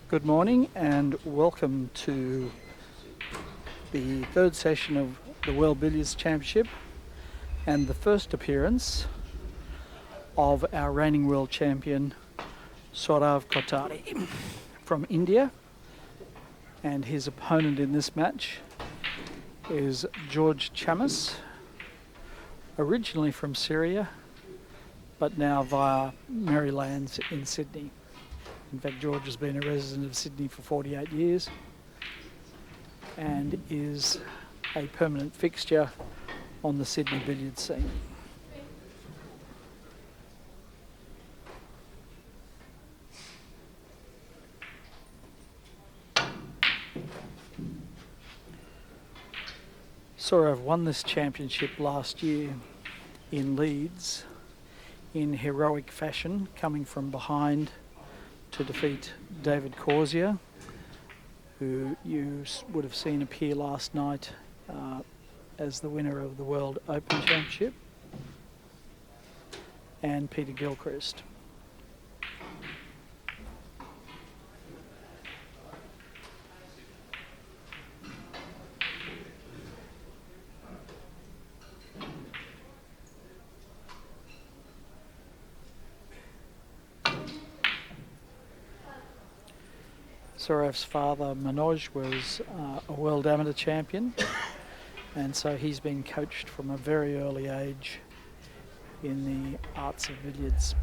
Good morning and welcome to the third session of the World Billiards Championship and the first appearance of our reigning world champion Sourav Kothari from India, and his opponent in this match is George Chammas, originally from Syria but now via Marylands in Sydney. In fact, George has been a resident of Sydney for 48 years and is a permanent fixture on the Sydney billiard scene. Sourav won this championship last year in Leeds in heroic fashion, coming from behind to defeat David Corsier, who you would have seen appear last night as the winner of the World Open Championship, and Peter Gilchrist. Sourav's father, Manoj, was a world amateur champion, and so he's been coached from a very early age in the arts of billiards.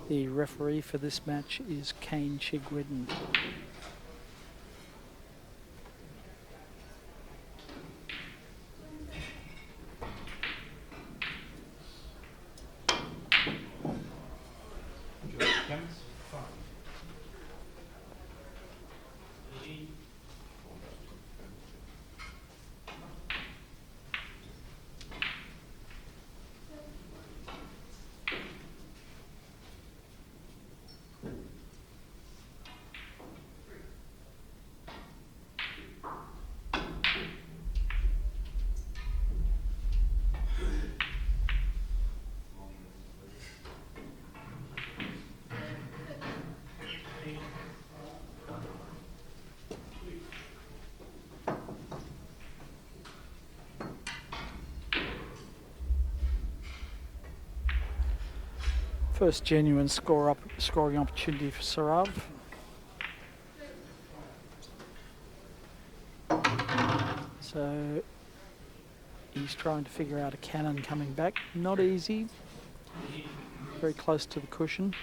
The referee for this match is Kane Chigwedden. First genuine scoring opportunity for Sourav. So he's trying to figure out a cannon coming back. Not easy. Very close to the cushion.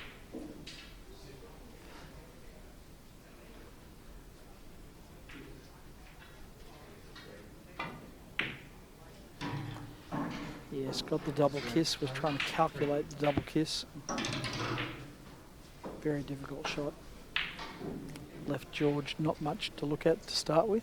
Yes, got the double kiss, was trying to calculate the double kiss. Very difficult shot. Left George not much to look at to start with.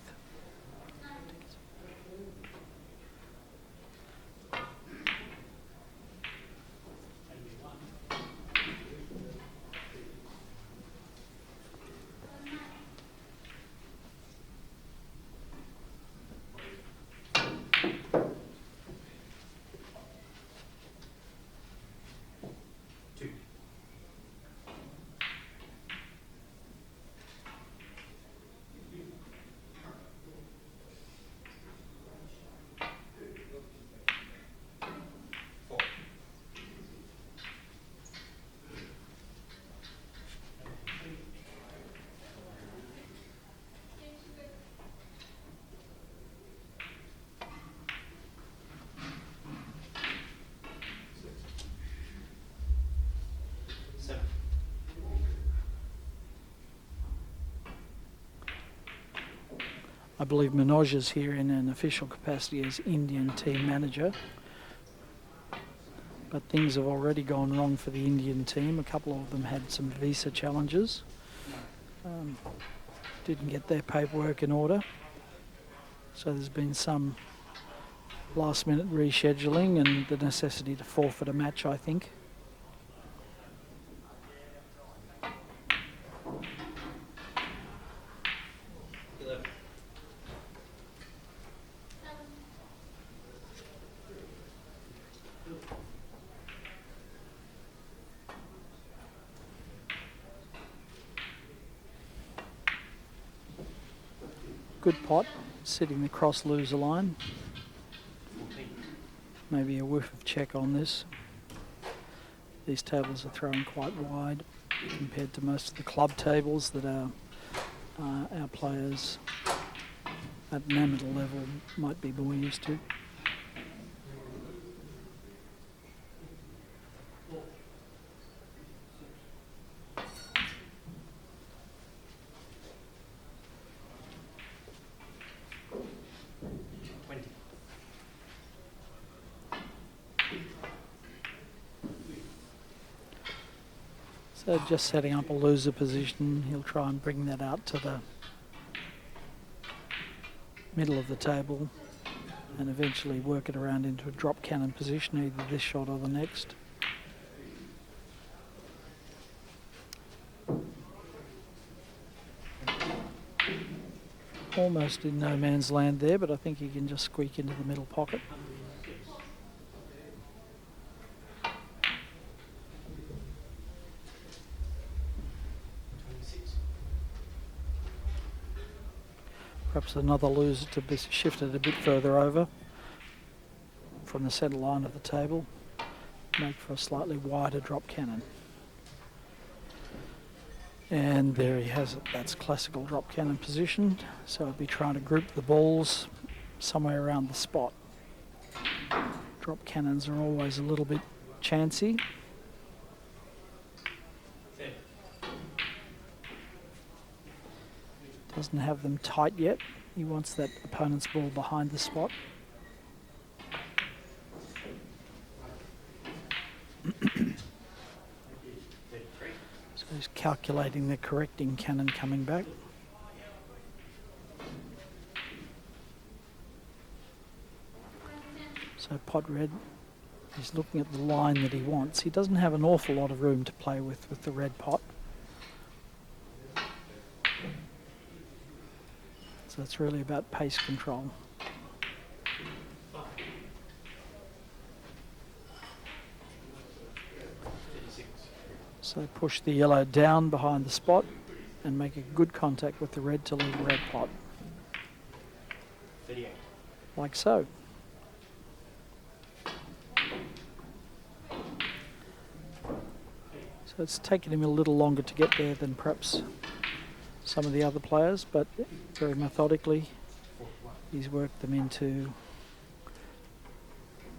I believe Manoj is here in an official capacity as Indian team manager. But things have already gone wrong for the Indian team. A couple of them had some visa challenges. Didn't get their paperwork in order. So there's been some last minute rescheduling and the necessity to forfeit a match, I think. Good pot, sitting the cross loser line. Maybe a whiff of check on this. These tables are thrown quite wide compared to most of the club tables that our players at an amateur level might be more used to. So just setting up a loser position, he'll try and bring that out to the middle of the table and eventually work it around into a drop cannon position, either this shot or the next. Almost in no man's land there, but I think he can just squeak into the middle pocket. Perhaps another loser to be shifted a bit further over from the centre line of the table, make for a slightly wider drop cannon. And there he has it, that's classical drop cannon position. So I'll be trying to group the balls somewhere around the spot. Drop cannons are always a little bit chancy. Doesn't have them tight yet. He wants that opponent's ball behind the spot. So he's calculating the correcting cannon coming back. So pot red is looking at the line that he wants. He doesn't have an awful lot of room to play with the red pot. So it's really about pace control. So push the yellow down behind the spot and make a good contact with the red to leave a red pot. 38. Like so. So it's taken him a little longer to get there than perhaps some of the other players, but very methodically he's worked them into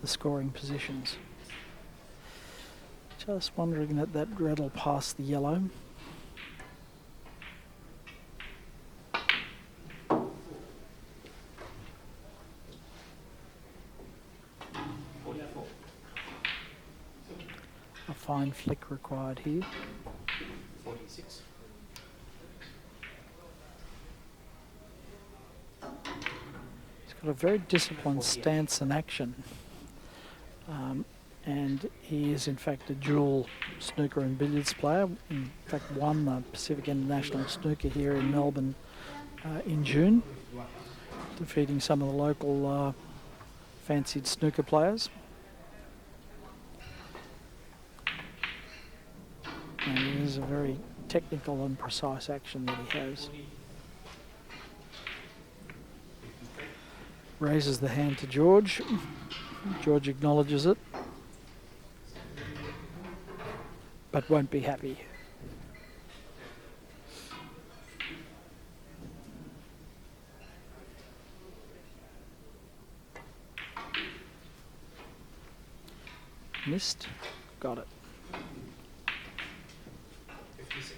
the scoring positions. Just wondering that that red will pass the yellow. A fine flick required here. 46. He's got a very disciplined stance and action. And he is in fact a dual snooker and billiards player. In fact won the Pacific International Snooker here in Melbourne in June, defeating some of the local fancied snooker players. And it is a very technical and precise action that he has. Raises the hand to George. George acknowledges it, but won't be happy. Missed, got it. 56.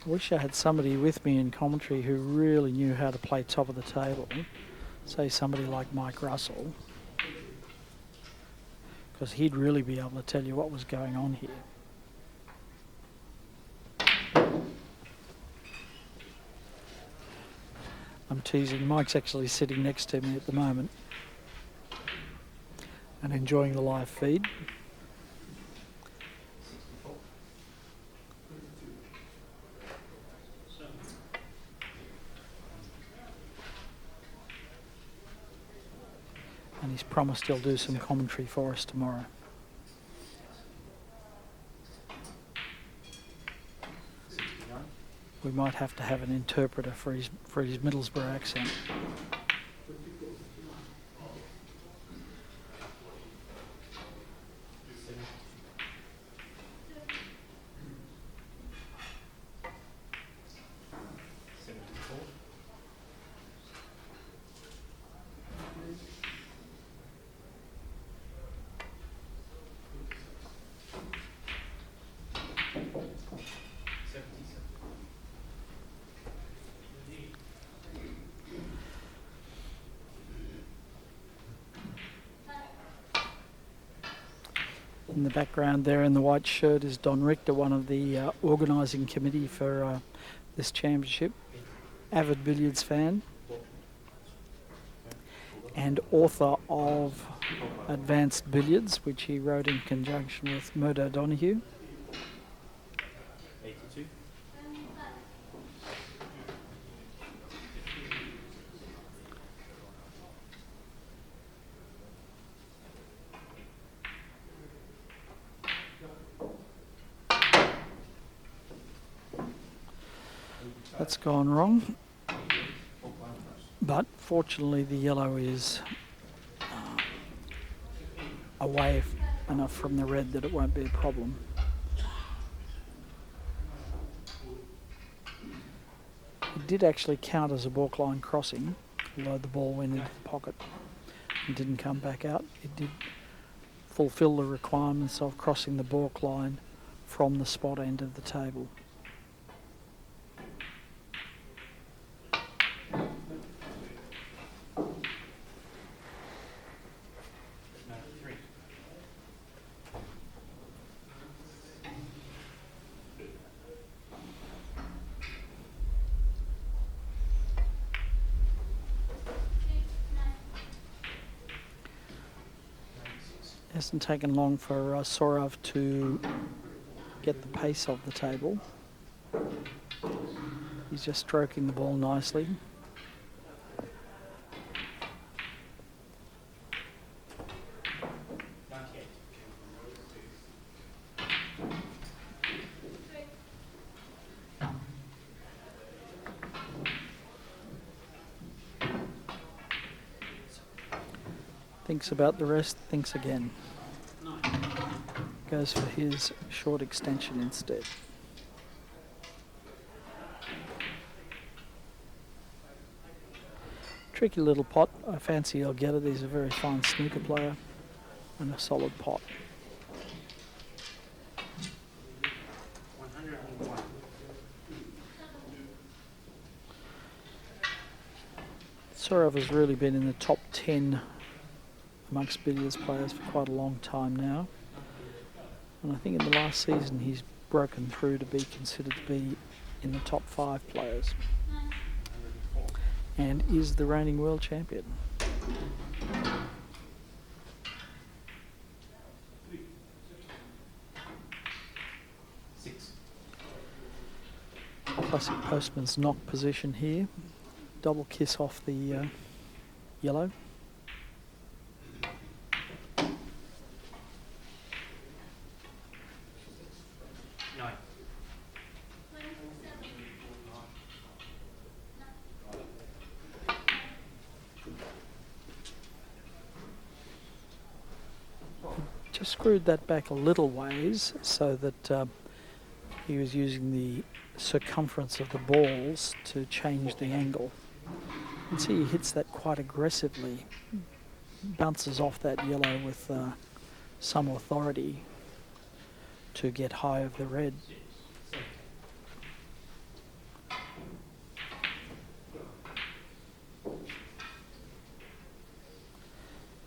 I wish I had somebody with me in commentary who really knew how to play top of the table. Say somebody like Mike Russell, because he'd really be able to tell you what was going on here. I'm teasing. Mike's actually sitting next to me at the moment and enjoying the live feed. And he's promised he'll do some commentary for us tomorrow. We might have to have an interpreter for his Middlesbrough accent. In the background there in the white shirt is Don Richter, one of the organising committee for this championship. Avid billiards fan and author of Advanced Billiards, which he wrote in conjunction with Murdo Donoghue. 82. That's gone wrong, but fortunately the yellow is away enough from the red that it won't be a problem. It did actually count as a balk line crossing, although the ball went into the pocket and didn't come back out. It did fulfil the requirements of crossing the balk line from the spot end of the table. Hasn't taken long for Sourav to get the pace of the table. He's just stroking the ball nicely. Thinks about the rest, thinks again. Goes for his short extension instead. Tricky little pot. I fancy he'll get it. He's a very fine snooker player and a solid pot. 101. Sourav has really been in the top 10 amongst billiards players for quite a long time now. And I think in the last season he's broken through to be considered to be in the top 5 players. And is the reigning world champion. Classic postman's knock position here. Double kiss off the yellow. Just screwed that back a little ways so that he was using the circumference of the balls to change the angle. You can see he hits that quite aggressively, bounces off that yellow with some authority to get high of the red.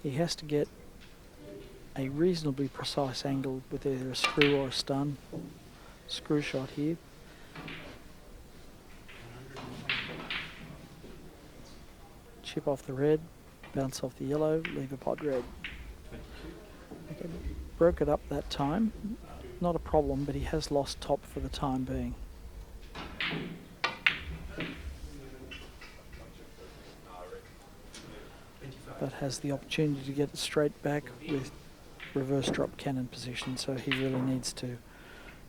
He has to get a reasonably precise angle with either a screw or a stun. Screw shot here. Chip off the red, bounce off the yellow, leave a pot red. Okay, broke it up that time. Not a problem, but he has lost top for the time being. But has the opportunity to get it straight back with reverse drop cannon position, so he really needs to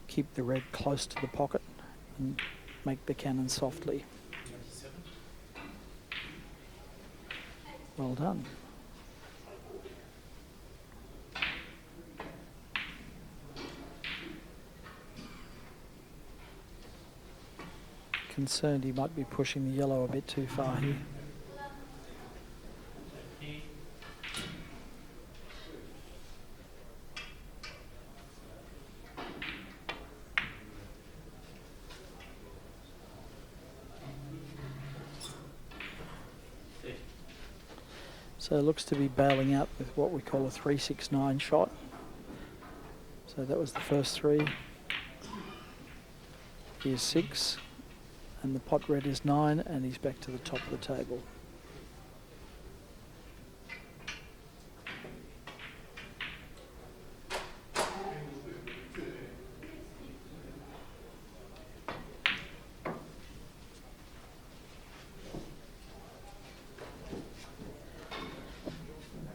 keep the red close to the pocket and make the cannon softly. Well done. Concerned he might be pushing the yellow a bit too far here. So it looks to be bailing out with what we call a 3-6-9 shot. So that was the first three. Here's 6, and the pot red is 9, and he's back to the top of the table.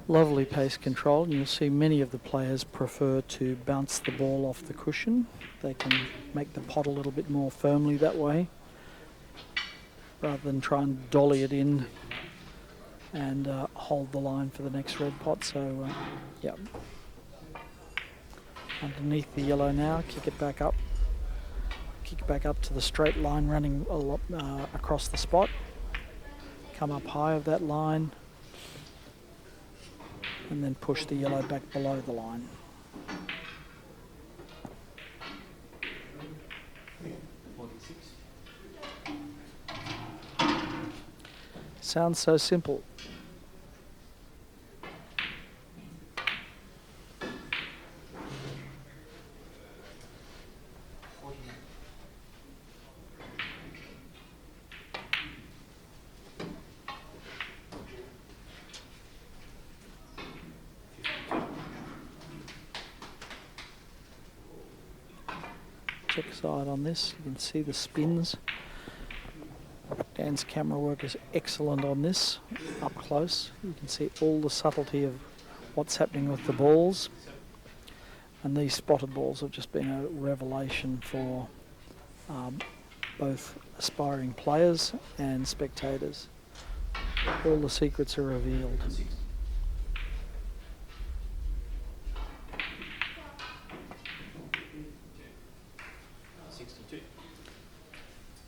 Lovely pace control, and you'll see many of the players prefer to bounce the ball off the cushion. They can make the pot a little bit more firmly that way, rather than try and dolly it in and hold the line for the next red pot. So, yeah. Underneath the yellow now, kick it back up. Kick it back up to the straight line running across the spot. Come up high of that line, and then push the yellow back below the line. Sounds so simple. Check side on this, you can see the spins. Dan's camera work is excellent on this, up close. You can see all the subtlety of what's happening with the balls. And these spotted balls have just been a revelation for both aspiring players and spectators. All the secrets are revealed.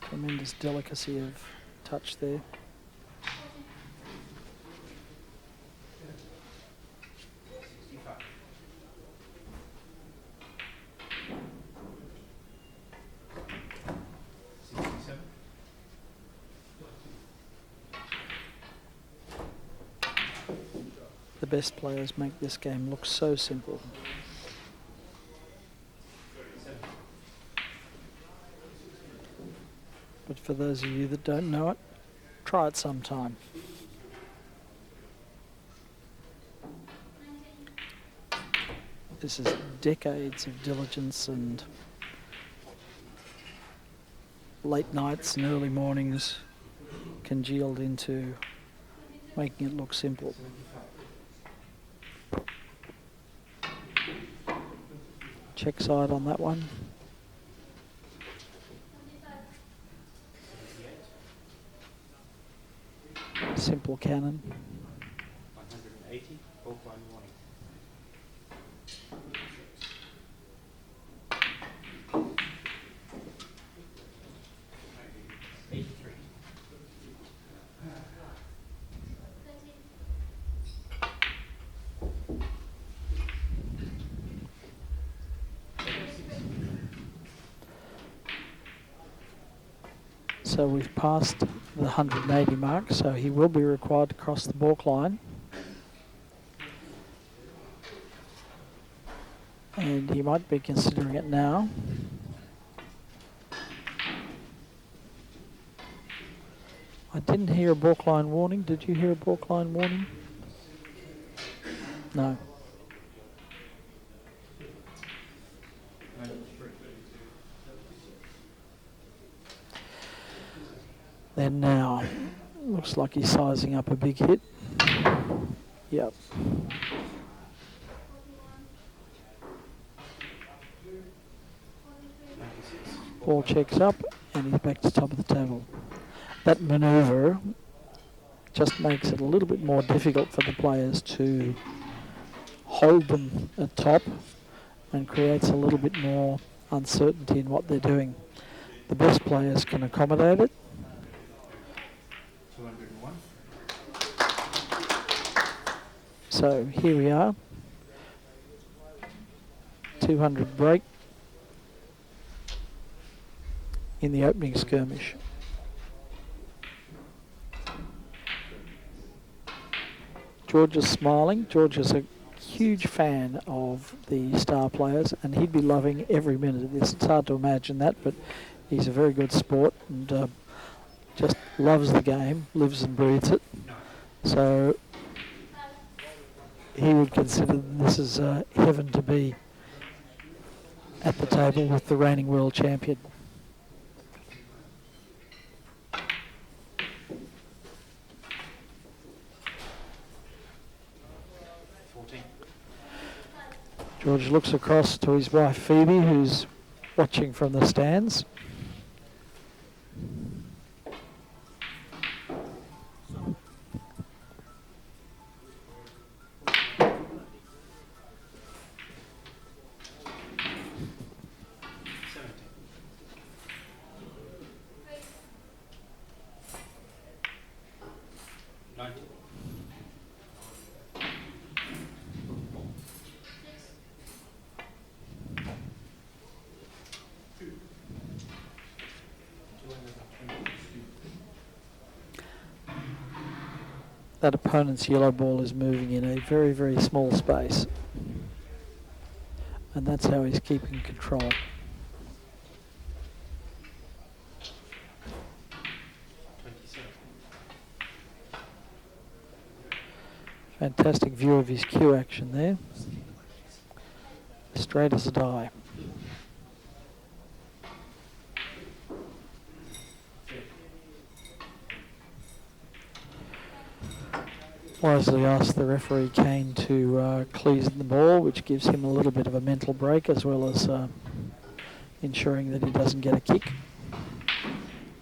Tremendous delicacy of touch there. The best players make this game look so simple. But for those of you that don't know it, try it sometime. This is decades of diligence and late nights and early mornings congealed into making it look simple. Check side on that one. Simple cannon. 180, Oakland warning. So we've passed the 180 mark, so he will be required to cross the balk line. And he might be considering it now. I didn't hear a balkline warning. Did you hear a balkline warning? No. Then now, looks like he's sizing up a big hit. Yep. Ball checks up and he's back to top of the table. That manoeuvre just makes it a little bit more difficult for the players to hold them at top and creates a little bit more uncertainty in what they're doing. The best players can accommodate it. 201. So here we are. 200 break in the opening skirmish. George is smiling. George is a huge fan of the star players and he'd be loving every minute of this. It's hard to imagine that, but he's a very good sport and just loves the game, lives and breathes it. So he would consider this is heaven to be at the table with the reigning world champion. George looks across to his wife Phoebe, who's watching from the stands. That opponent's yellow ball is moving in a very, very small space. And that's how he's keeping control. 27. Fantastic view of his cue action there. Straight as a die. Wisely asked the referee Kane to clease the ball, which gives him a little bit of a mental break as well as ensuring that he doesn't get a kick.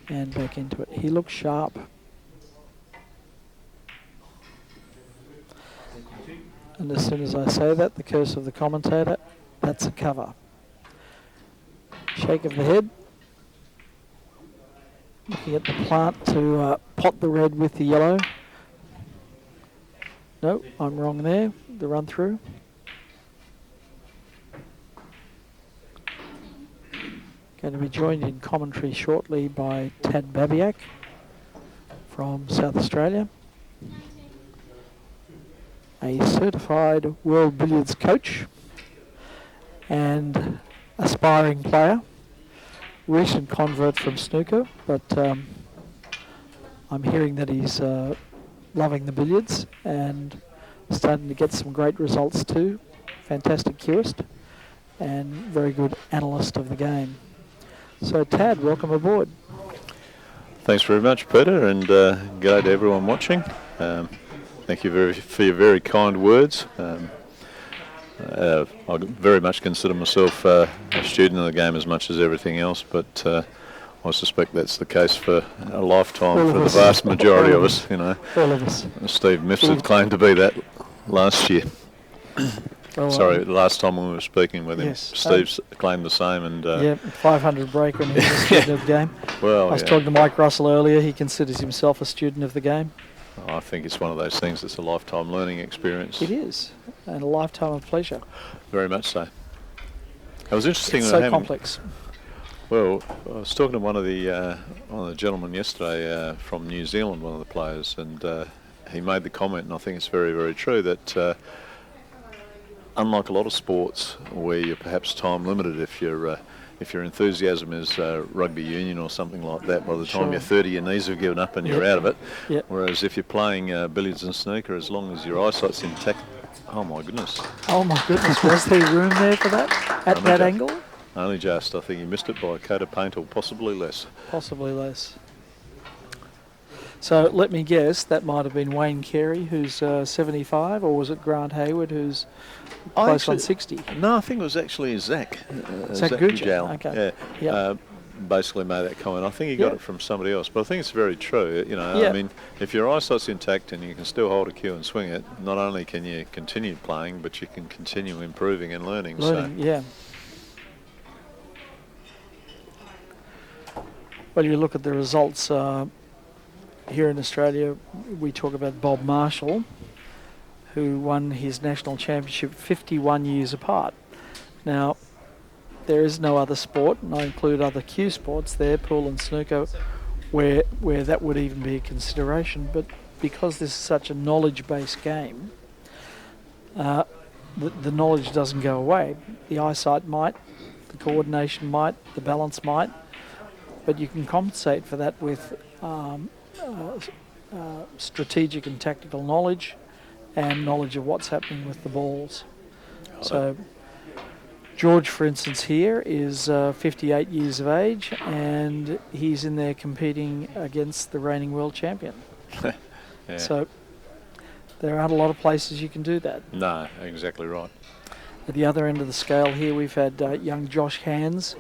And back into it. He looks sharp. And as soon as I say that, the curse of the commentator, that's a cover. Shake of the head. Looking at the plant to pot the red with the yellow. No, I'm wrong there. The run through. Going to be joined in commentary shortly by Tad Babiak from South Australia. A certified world billiards coach and aspiring player. Recent convert from snooker, but I'm hearing that he's loving the billiards and starting to get some great results too. Fantastic cueist and very good analyst of the game. So Tad, welcome aboard. Thanks very much, Peter, and g'day to everyone watching. Thank you for your very kind words. I very much consider myself a student of the game as much as everything else, but I suspect that's the case for a lifetime for the vast majority of us, you know. All of us. Steve Mifsud claimed to be that last year. Sorry, the last time we were speaking with him, yes. Steve claimed the same. And yeah, 500 break when he was a student of the game. Well, I was talking to Mike Russell earlier. He considers himself a student of the game. I think it's one of those things that's a lifetime learning experience. It is, and a lifetime of pleasure. Very much so. It was interesting. It's so complex. Well, I was talking to one of the gentlemen yesterday from New Zealand, one of the players, and he made the comment, and I think it's very, very true, that unlike a lot of sports where you're perhaps time limited, if your enthusiasm is rugby union or something like that, by the time Sure. you're 30, your knees have given up and you're out of it. Yep. Whereas if you're playing billiards and snooker, as long as your eyesight's intact, oh my goodness. Oh my goodness, was there room there for that at Only that ju- angle? Only just. I think he missed it by a coat of paint or possibly less. Possibly less. So let me guess, that might have been Wayne Carey, who's 75, or was it Grant Hayward, who's close on 60? No, I think it was actually Zach. Zach Gujal, okay. Yeah. Yep. Basically made that comment. I think he got Yep. it from somebody else, but I think it's very true. You know, Yep. I mean, if your eyesight's intact and you can still hold a cue and swing it, not only can you continue playing, but you can continue improving and learning. Yeah. Well, you look at the results here in Australia, we talk about Bob Marshall, who won his national championship 51 years apart. Now, there is no other sport, and I include other cue sports there, pool and snooker, where that would even be a consideration. But because this is such a knowledge-based game, the knowledge doesn't go away. The eyesight might, the coordination might, the balance might, but you can compensate for that with strategic and tactical knowledge and knowledge of what's happening with the balls. So George, for instance, here is 58 years of age, and he's in there competing against the reigning world champion. Yeah. So there aren't a lot of places you can do that. No, exactly right. At the other end of the scale here, we've had young Josh Hands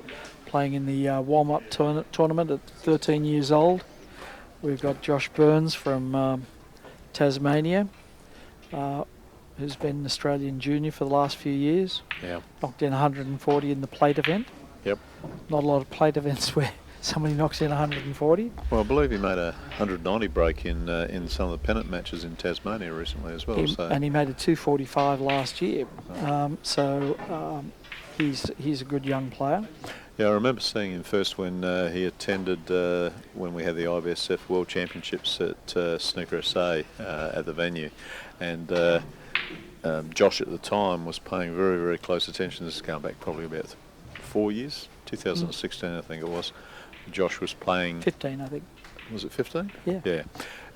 playing in the warm-up tournament at 13 years old. We've got Josh Burns from Tasmania, who's been an Australian junior for the last few years. Yeah. Knocked in 140 in the plate event. Yep. Not a lot of plate events where somebody knocks in 140. Well, I believe he made a 190 break in some of the pennant matches in Tasmania recently as well. And he made a 245 last year. He's a good young player. Yeah, I remember seeing him first when he attended when we had the IBSF World Championships at Snooker SA at the venue, and Josh at the time was paying very, very close attention. This is going back probably about 4 years, 2016 I think it was. Josh was playing 15, I think. Was it 15? Yeah. Yeah.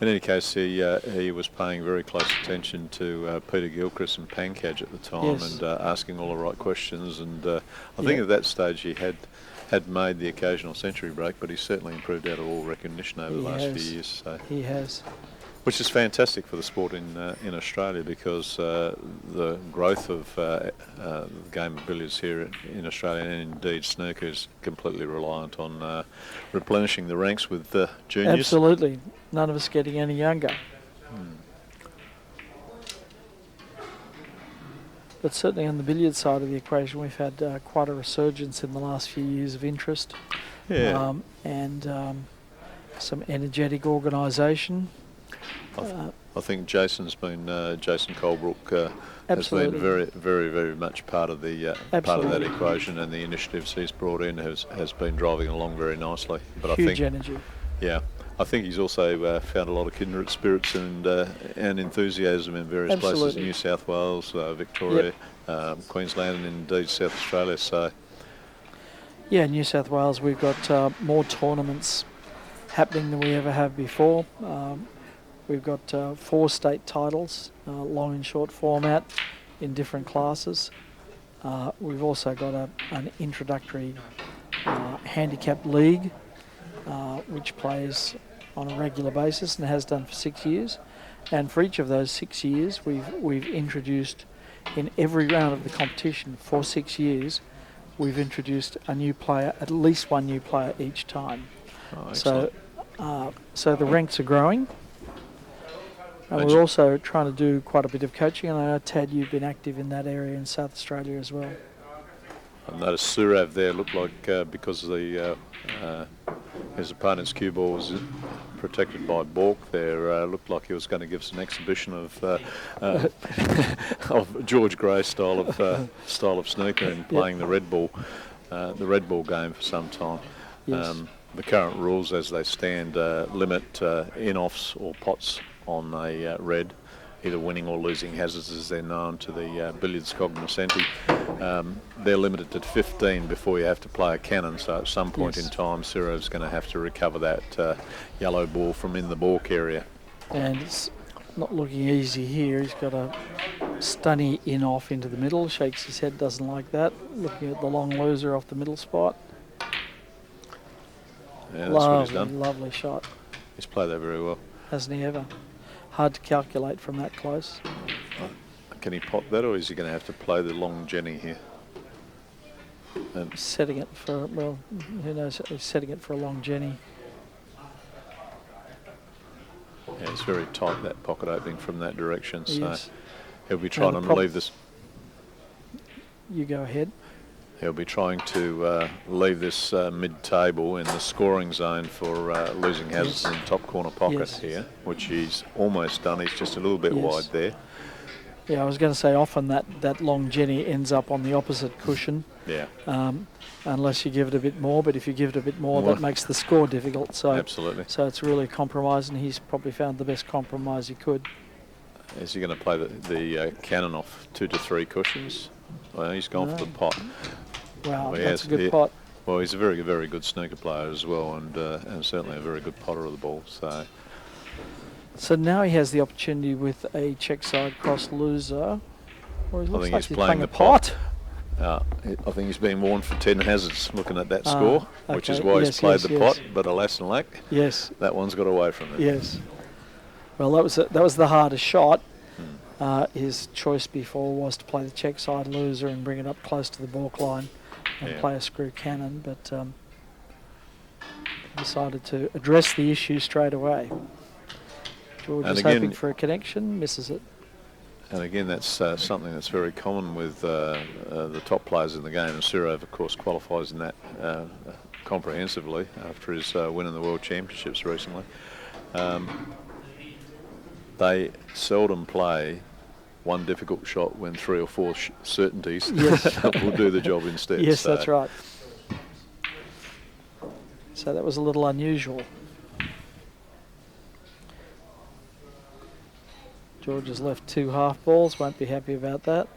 In any case, he was paying very close attention to Peter Gilchrist and Pankaj at the time, Yes. and asking all the right questions. And I think at that stage he had made the occasional century break, but he's certainly improved out of all recognition over the last few years. So. He has. Which is fantastic for the sport in Australia, because the growth of the game of billiards here in Australia, and indeed snooker, is completely reliant on replenishing the ranks with juniors. Absolutely. None of us getting any younger. But certainly on the billiards side of the equation, we've had quite a resurgence in the last few years of interest. Yeah. And some energetic organisation. I think Jason Colebrook has Absolutely. been very, very, very much part of the part of that Absolutely. equation, and the initiatives he's brought in has been driving along very nicely. But Huge I think, energy. yeah, I think he's also found a lot of kindred spirits and enthusiasm in various places: Absolutely. New South Wales, Victoria, Queensland, and indeed South Australia. So, Yeah, New South Wales, we've got more tournaments happening than we ever have before. We've got 4 state titles, long and short format, in different classes. We've also got an introductory handicap league, which plays on a regular basis and has done for 6 years. And for each of those 6 years, we've introduced, in every round of the competition for 6 years, we've introduced a new player, at least one new player each time. excellent. So the ranks are growing. And we're also trying to do quite a bit of coaching, and I know, Tad, you've been active in that area in South Australia as well. I noticed Sourav there looked like, because his opponent's cue ball was protected by balk there, looked like he was going to give us an exhibition of of George Gray style of snooker and playing the red ball game for some time. Yes. The current rules as they stand limit in-offs or pots on a red, either winning or losing hazards, as they're known to the billiards cognoscenti. They're limited to 15 before you have to play a cannon, so at some point in time Sourav's going to have to recover that yellow ball from in the balk area. And it's not looking easy here. He's got a stunny in off into the middle, shakes his head, doesn't like that. Looking at the long loser off the middle spot. Yeah, that's what he's done. Lovely shot. He's played that very well. Hasn't he ever? Hard to calculate from that close. Can he pot that, or is he going to have to play the long Jenny here? Setting it for, well, who knows, he's setting it for a long Jenny. Yeah, it's very tight, that pocket opening from that direction, so Yes. he'll be trying to leave this. You go ahead. He'll be trying to leave this mid-table in the scoring zone for losing hazards in the top corner pocket here, which he's almost done. He's just a little bit wide there. Yeah, I was going to say often that long Jenny ends up on the opposite cushion. Yeah. Unless you give it a bit more, but if you give it a bit more, that makes the score difficult. So absolutely. So it's really a compromise, and he's probably found the best compromise he could. Is he going to play the cannon off 2 to 3 cushions? Well, he's gone for the pot. Wow, that's a good pot. Well, he's a very, very good snooker player as well, and certainly a very good potter of the ball. So now he has the opportunity with a check side cross loser. Or he looks like he's playing the pot. I think he's been warned for 10 hazards looking at that score, which is why he's played the pot, but alas and alack, that one's got away from it. Yes. Well, that was the hardest shot. His choice before was to play the check side loser and bring it up close to the balk line and play a screw cannon, but decided to address the issue straight away. George is hoping for a connection, misses it. And again, that's something that's very common with the top players in the game. And Sourav, of course, qualifies in that comprehensively after his win in the World Championships recently. They seldom play one difficult shot when 3 or 4 certainties will do the job instead. Yes, so that's right. So that was a little unusual. George has left 2 half balls, won't be happy about that.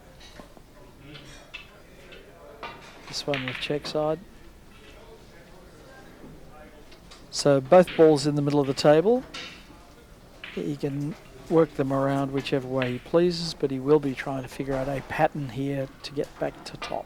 This one with check side. So both balls in the middle of the table. He can work them around whichever way he pleases, but he will be trying to figure out a pattern here to get back to top.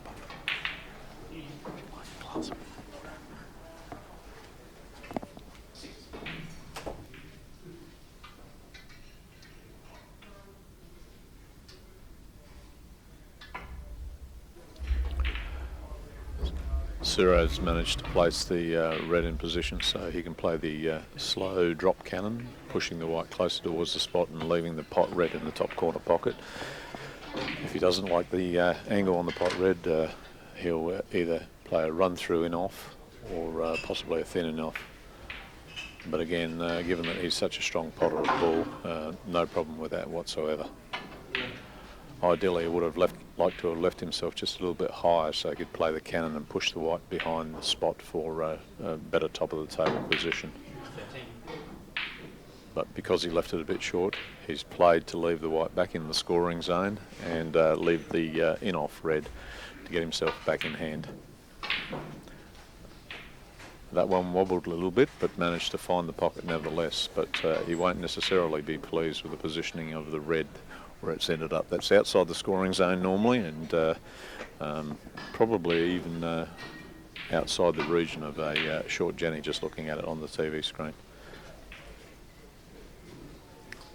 Sourav's managed to place the red in position so he can play the slow drop cannon, pushing the white closer towards the spot and leaving the pot red in the top corner pocket. If he doesn't like the angle on the pot red, he'll either play a run through in off or possibly a thin in off. But again, given that he's such a strong potter of the ball, no problem with that whatsoever. Ideally, he would have liked to have left himself just a little bit higher so he could play the cannon and push the white behind the spot for a better top of the table position. But because he left it a bit short, he's played to leave the white back in the scoring zone and leave the in-off red to get himself back in hand. That one wobbled a little bit, but managed to find the pocket nevertheless. But he won't necessarily be pleased with the positioning of the red where it's ended up. That's outside the scoring zone normally, and probably even outside the region of a short Jenny, just looking at it on the TV screen.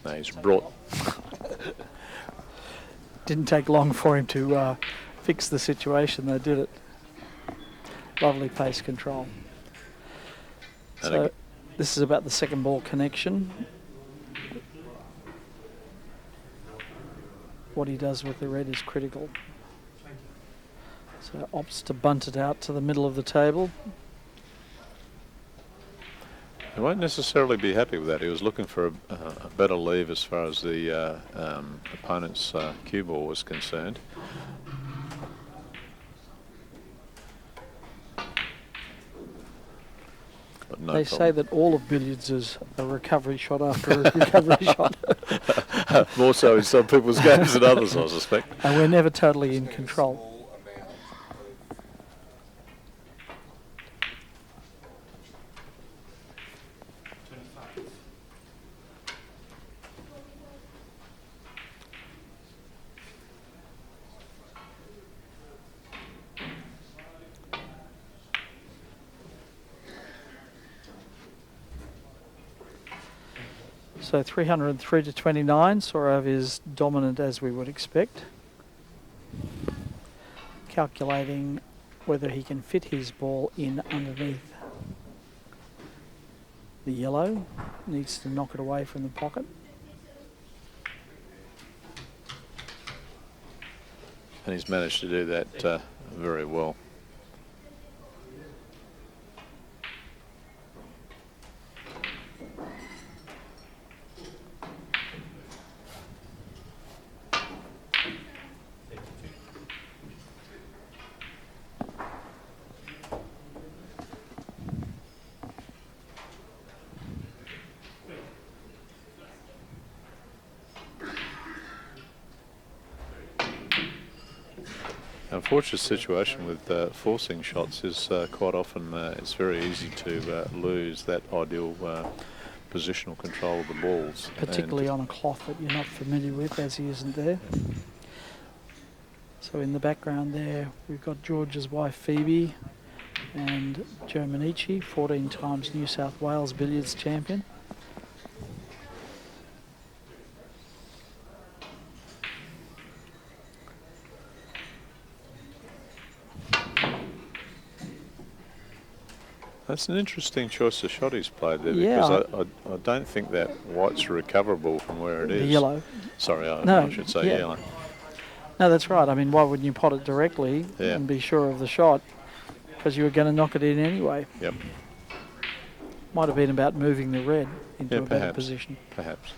Now he's brought... Didn't take long for him to fix the situation, though, did it? Lovely pace control. So this is about the second ball connection. What he does with the red is critical. So opts to bunt it out to the middle of the table. He won't necessarily be happy with that. He was looking for a better leave as far as the opponent's cue ball was concerned. no They problem. say that all of billiards is a recovery shot after a recovery shot. More so in some people's games than others, I suspect. And we're never totally in control. So 303 to 29, Sourav is dominant as we would expect. Calculating whether he can fit his ball in underneath the yellow. Needs to knock it away from the pocket. And he's managed to do that very well. Unfortunate situation with forcing shots is quite often it's very easy to lose that ideal positional control of the balls. Particularly on a cloth that you're not familiar with, as he isn't there. So in the background there, we've got George's wife Phoebe and Joe Manici, 14 times New South Wales billiards champion. That's an interesting choice of shot he's played there, Yeah. because I don't think that white's recoverable from where it is. The yellow. Sorry, No, I should say yeah. yellow. No, that's right. I mean, why wouldn't you pot it directly Yeah. and be sure of the shot? Because you were going to knock it in anyway. Yep, Might have been about moving the red into Yeah, a better perhaps. position. perhaps.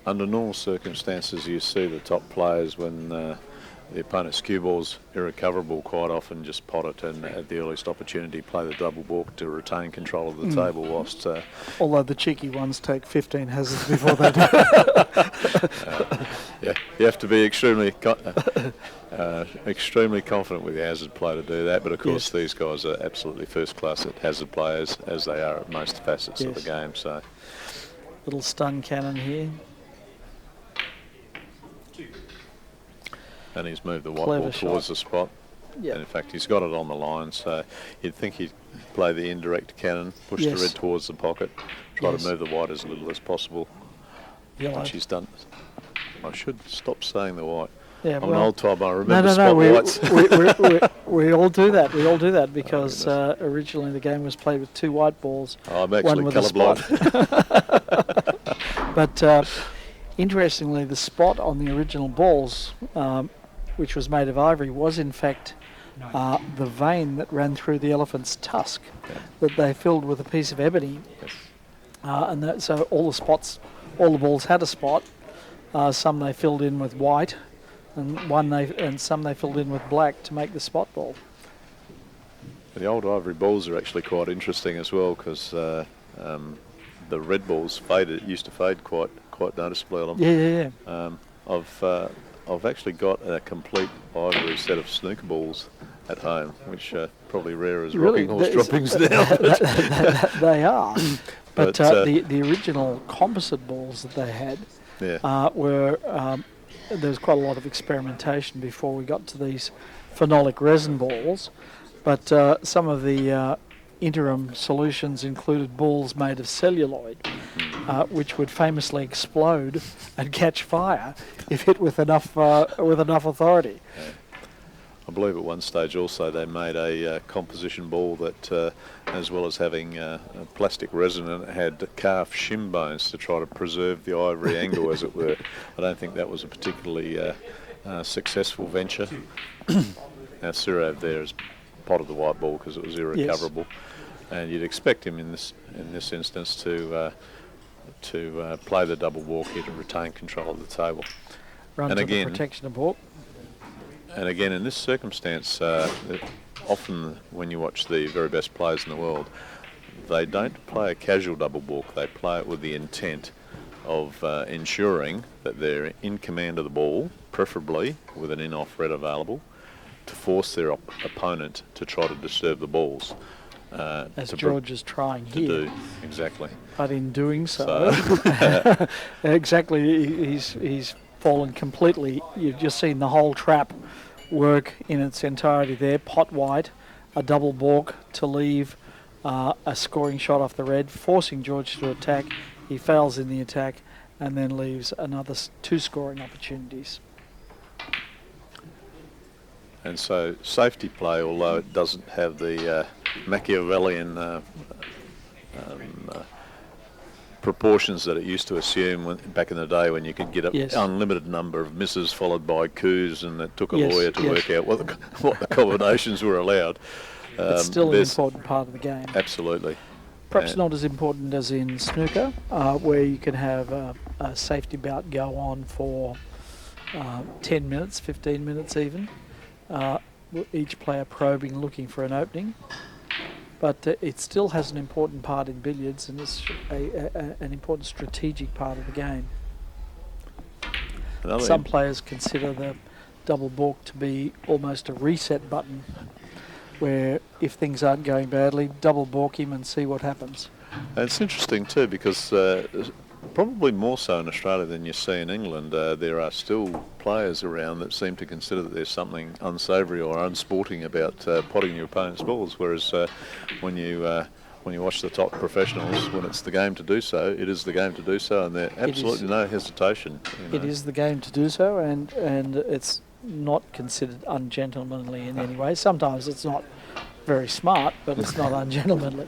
Under normal circumstances, you see the top players when the opponent's cue ball's irrecoverable, quite often just pot it and at the earliest opportunity play the double balk to retain control of the table whilst Although the cheeky ones take 15 hazards before they do. yeah, you have to be extremely confident with your hazard play to do that. But of course, Yes. these guys are absolutely first class at hazard players, as they are at most facets of the Yes. game. So Little stun cannon here. and he's moved the white Clever ball towards shot. the spot. Yeah. And in fact, he's got it on the line, so you'd think he'd play the indirect cannon, push Yes. the red towards the pocket, try Yes. to move the white as little as possible, Yellow. which he's done. I should stop saying the white. Yeah, I'm an old time, I no, remember no, spot no. whites. We all do that. We all do that because goodness. originally the game was played with two white balls. I'm one actually with a spot. colourblind. But interestingly, the spot on the original balls, which was made of ivory, was in fact the vein that ran through the elephant's tusk that they filled with a piece of ebony. Yes. So all the balls had a spot. Some they filled in with white, and some they filled in with black to make the spot ball. The old ivory balls are actually quite interesting as well, because the red balls used to fade quite noticeably on them. Yeah. I've actually got a complete ivory set of snooker balls at home, which are probably rare as Really? rocking horse droppings now. They are. But But, the original composite balls that they had Yeah. were there was quite a lot of experimentation before we got to these phenolic resin balls. But some of the interim solutions included balls made of celluloid, which would famously explode and catch fire if hit with enough authority. I believe at one stage also they made a composition ball that, as well as having a plastic resin in it, had calf shin bones to try to preserve the ivory angle, as it were. I don't think that was a particularly successful venture. Now Sourav there has potted the white ball because it was irrecoverable, and you'd expect him in this instance to play the double walk here to retain control of the table. Run And to again- the protection of balk. And again, in this circumstance, often when you watch the very best players in the world, they don't play a casual double balk. They play it with the intent of ensuring that they're in command of the ball, preferably with an in-off red available, to force their opponent to try to disturb the balls. As George is trying to here. do, exactly. But in doing so, exactly, he's fallen completely. You've just seen the whole trap work in its entirety there. Pot white, a double balk to leave a scoring shot off the red, forcing George to attack. He fails in the attack and then leaves another 2 scoring opportunities. And so safety play, although it doesn't have the Machiavellian proportions that it used to assume back in the day when you could get an unlimited number of misses followed by coups, and it took a lawyer to work out what the combinations were allowed. It's still an important part of the game. Absolutely. Perhaps not as important as in snooker, where you can have a safety bout go on for 10 minutes, 15 minutes even. Each player probing, looking for an opening. But it still has an important part in billiards, and it's an important strategic part of the game. Some players consider the double balk to be almost a reset button, where if things aren't going badly, double balk him and see what happens. And it's interesting too, because probably more so in Australia than you see in England, there are still players around that seem to consider that there's something unsavoury or unsporting about potting your opponent's balls, whereas when you watch the top professionals, when it's the game to do so, it is the game to do so, and there's absolutely no hesitation. It is the game to do so, and it's not considered ungentlemanly in any way. Sometimes it's not very smart, but it's not ungentlemanly.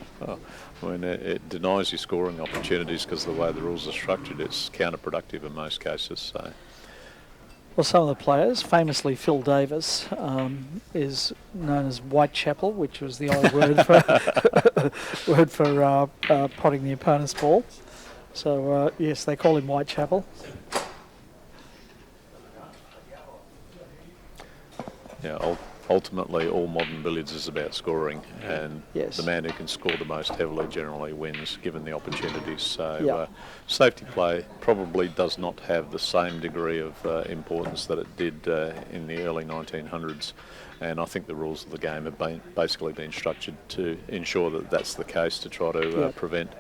When it denies you scoring opportunities because of the way the rules are structured, it's counterproductive in most cases. So, well, some of the players, famously Phil Davis, is known as Whitechapel, which was the old word for potting the opponent's ball. So yes, they call him Whitechapel. Yeah, ultimately all modern billiards is about scoring, and the man who can score the most heavily generally wins, given the opportunities. So safety play probably does not have the same degree of importance that it did in the early 1900s, and I think the rules of the game have basically been structured to ensure that that's the case, to try to prevent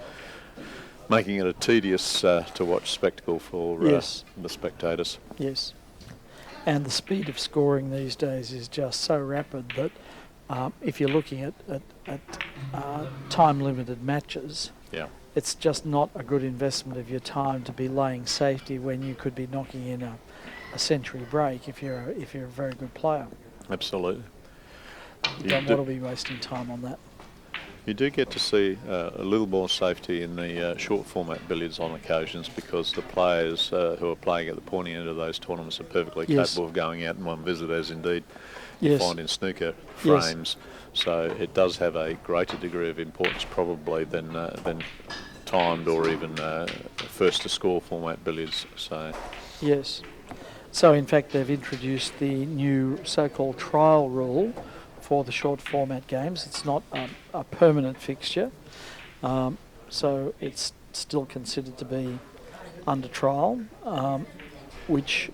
making it a tedious to watch spectacle for the spectators. Yes. And the speed of scoring these days is just so rapid that if you're looking at time-limited matches, it's just not a good investment of your time to be laying safety when you could be knocking in a century break if you're a very good player. Absolutely. You don't want to be wasting time on that. You do get to see a little more safety in the short format billiards on occasions, because the players who are playing at the pointy end of those tournaments are perfectly capable of going out in one visit, as indeed you find in snooker frames. So it does have a greater degree of importance probably than timed or even first to score format billiards. So yes. So in fact they've introduced the new so-called trial rule for the short format games. It's not a permanent fixture, so it's still considered to be under trial, which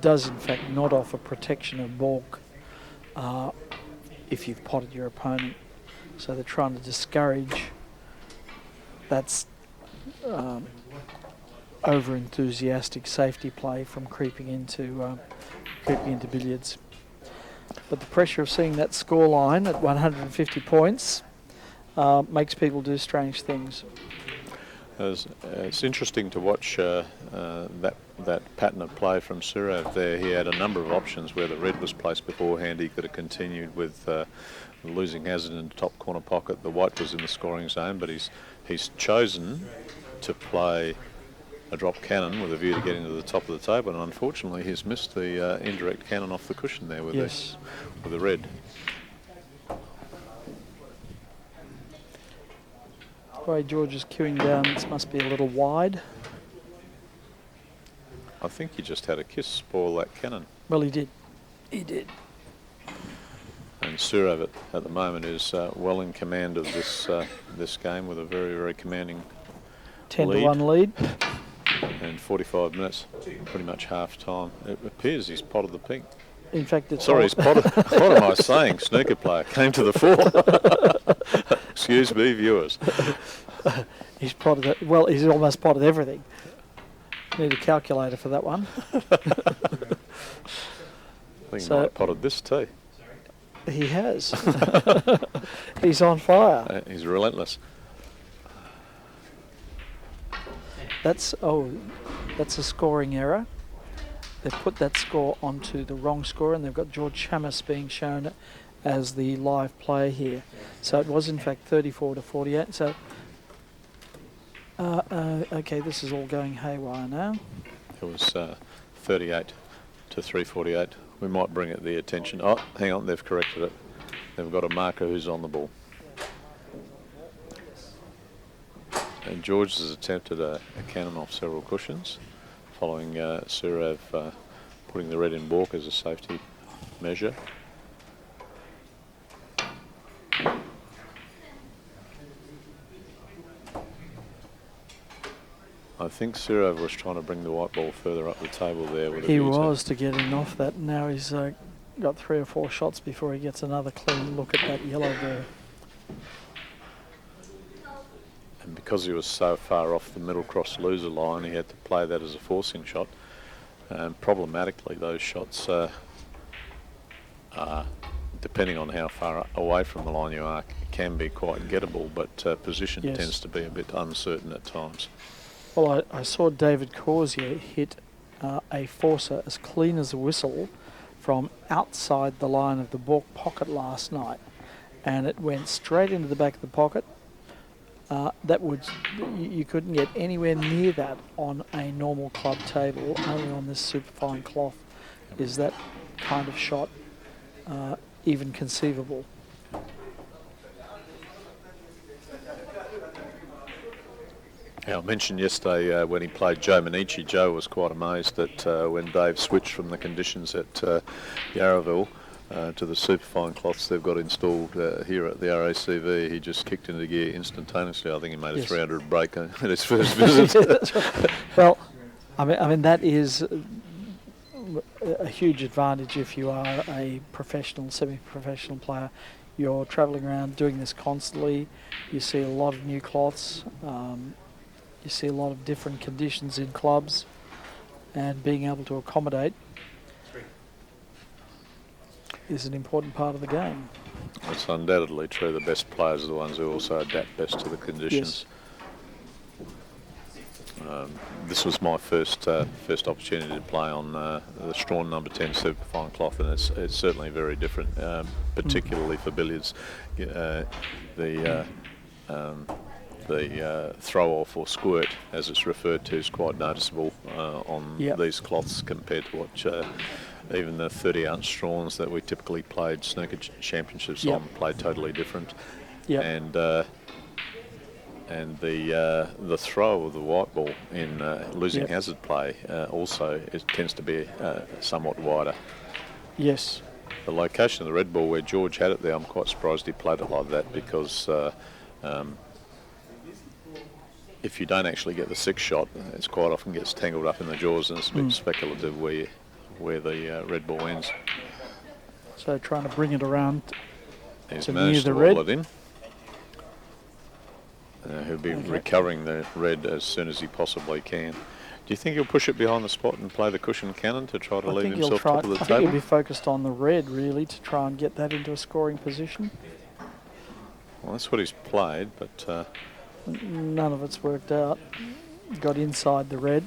does in fact not offer protection of balk if you've potted your opponent. So they're trying to discourage that's over-enthusiastic safety play from creeping into billiards. But the pressure of seeing that score line at 150 points makes people do strange things. It's interesting to watch that pattern of play from Sourav there. He had a number of options where the red was placed beforehand. He could have continued with losing hazard in the top corner pocket. The white was in the scoring zone, but he's chosen to play a drop cannon with a view to getting to the top of the table, and unfortunately he's missed the indirect cannon off the cushion there with the red. The way George is queuing down, this must be a little wide. I think he just had a kiss spoil that cannon. Well, he did. He did. And Sourav at the moment is well in command of this game with a very, very commanding 10-1 lead. And 45 minutes, pretty much half time. It appears he's potted the pink. In fact, it's Sorry, he's potted. What am I saying? Snooker player came to the fore. Excuse me, viewers. He's potted it. Well, he's almost potted everything. Need a calculator for that one. I think he might have potted this too. He has. He's on fire. He's relentless. That's a scoring error. They put that score onto the wrong score, and they've got George Chammas being shown as the live player here. So it was in fact 34-48. So okay, this is all going haywire now. It was 38 to 348. We might bring it to the attention. Oh, hang on, they've corrected it. They've got a marker who's on the ball. And George has attempted a cannon off several cushions, following Sourav putting the red in baulk as a safety measure. I think Sourav was trying to bring the white ball further up the table there. He was to get him off that. Now he's got 3 or 4 shots before he gets another clean look at that yellow there. And because he was so far off the middle cross loser line, he had to play that as a forcing shot. And problematically, those shots are, depending on how far away from the line you are, can be quite gettable, but position tends to be a bit uncertain at times. Well, I saw David Corsier hit a forcer as clean as a whistle from outside the line of the baulk pocket last night, and it went straight into the back of the pocket. You couldn't get anywhere near that on a normal club table. Only on this superfine cloth is that kind of shot even conceivable. Yeah, I mentioned yesterday when he played Joe Manici, Joe was quite amazed that when Dave switched from the conditions at Yarraville to the superfine cloths they've got installed here at the RACV, he just kicked into gear instantaneously. I think he made a 300 break at his first visit. Well, I mean that is a huge advantage if you are a professional, semi-professional player. You're travelling around doing this constantly. You see a lot of new cloths. You see a lot of different conditions in clubs, and being able to accommodate is an important part of the game. It's undoubtedly true. The best players are the ones who also adapt best to the conditions. Yes. This was my first opportunity to play on the Strawn number 10 superfine cloth, and it's certainly very different, particularly for billiards. The throw-off or squirt, as it's referred to, is quite noticeable on these cloths compared to what even the 30-ounce Strawns that we typically played snooker championships on play totally different. And the throw of the white ball in losing hazard play also tends to be somewhat wider. Yes. The location of the red ball where George had it there, I'm quite surprised he played it like that, because if you don't actually get the 6th shot, it quite often gets tangled up in the jaws, and it's a bit speculative where the red ball ends. So trying to bring it around He's to managed near the to red. wall it in. He'll be recovering the red as soon as he possibly can. Do you think he'll push it behind the spot and play the cushion cannon to try to leave himself top of the I think table? he'll be focused on the red, really, to try and get that into a scoring position. Well, that's what he's played, but none of it's worked out. Got inside the red.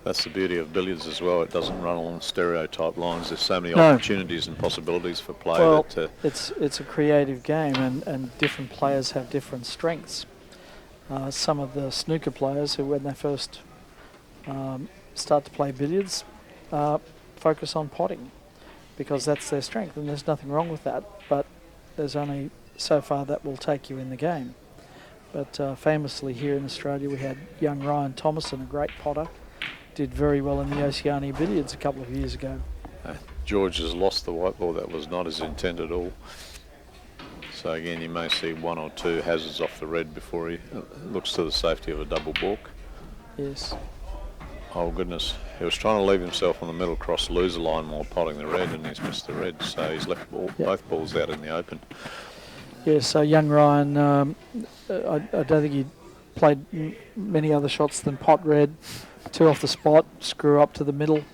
that's the beauty of billiards as well. It doesn't run along stereotype lines. There's so many opportunities and possibilities for play. Well, it's a creative game, and different players have different strengths. Some of the snooker players who, when they first start to play billiards, focus on potting because that's their strength, and there's nothing wrong with that, but there's only so far that will take you in the game. But famously here in Australia, we had young Ryan Thomason, a great potter, did very well in the Oceania Billiards a couple of years ago. George has lost the white ball. That was not his intent at all. So again, you may see one or two hazards off the red before he looks to the safety of a double balk. Yes. Oh goodness, he was trying to leave himself on the middle cross loser line while potting the red, and he's missed the red, so he's left both balls out in the open. Yeah, so young Ryan, I don't think he played many other shots than pot red. 2 off the spot, screw up to the middle.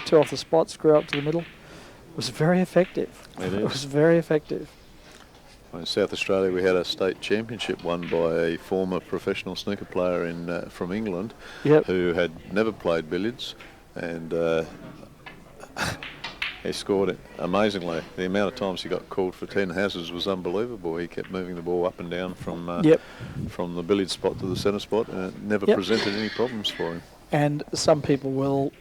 2 off the spot, screw up to the middle. It was very effective. It was very effective. In South Australia, we had a state championship won by a former professional snooker player from England, who had never played billiards, and he scored it amazingly. The amount of times he got called for 10 hazards was unbelievable. He kept moving the ball up and down from the billiard spot to the centre spot, and it never presented any problems for him. And some people will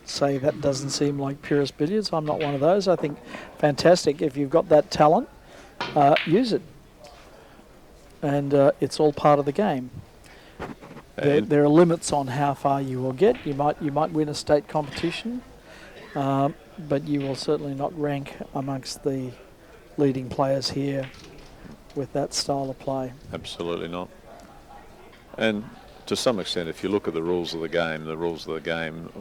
say that doesn't seem like purist billiards. I'm not one of those. I think fantastic. If you've got that talent, use it. And it's all part of the game. There are limits on how far you will get. You might win a state competition, but you will certainly not rank amongst the leading players here with that style of play. Absolutely not. And to some extent, if you look at the rules of the game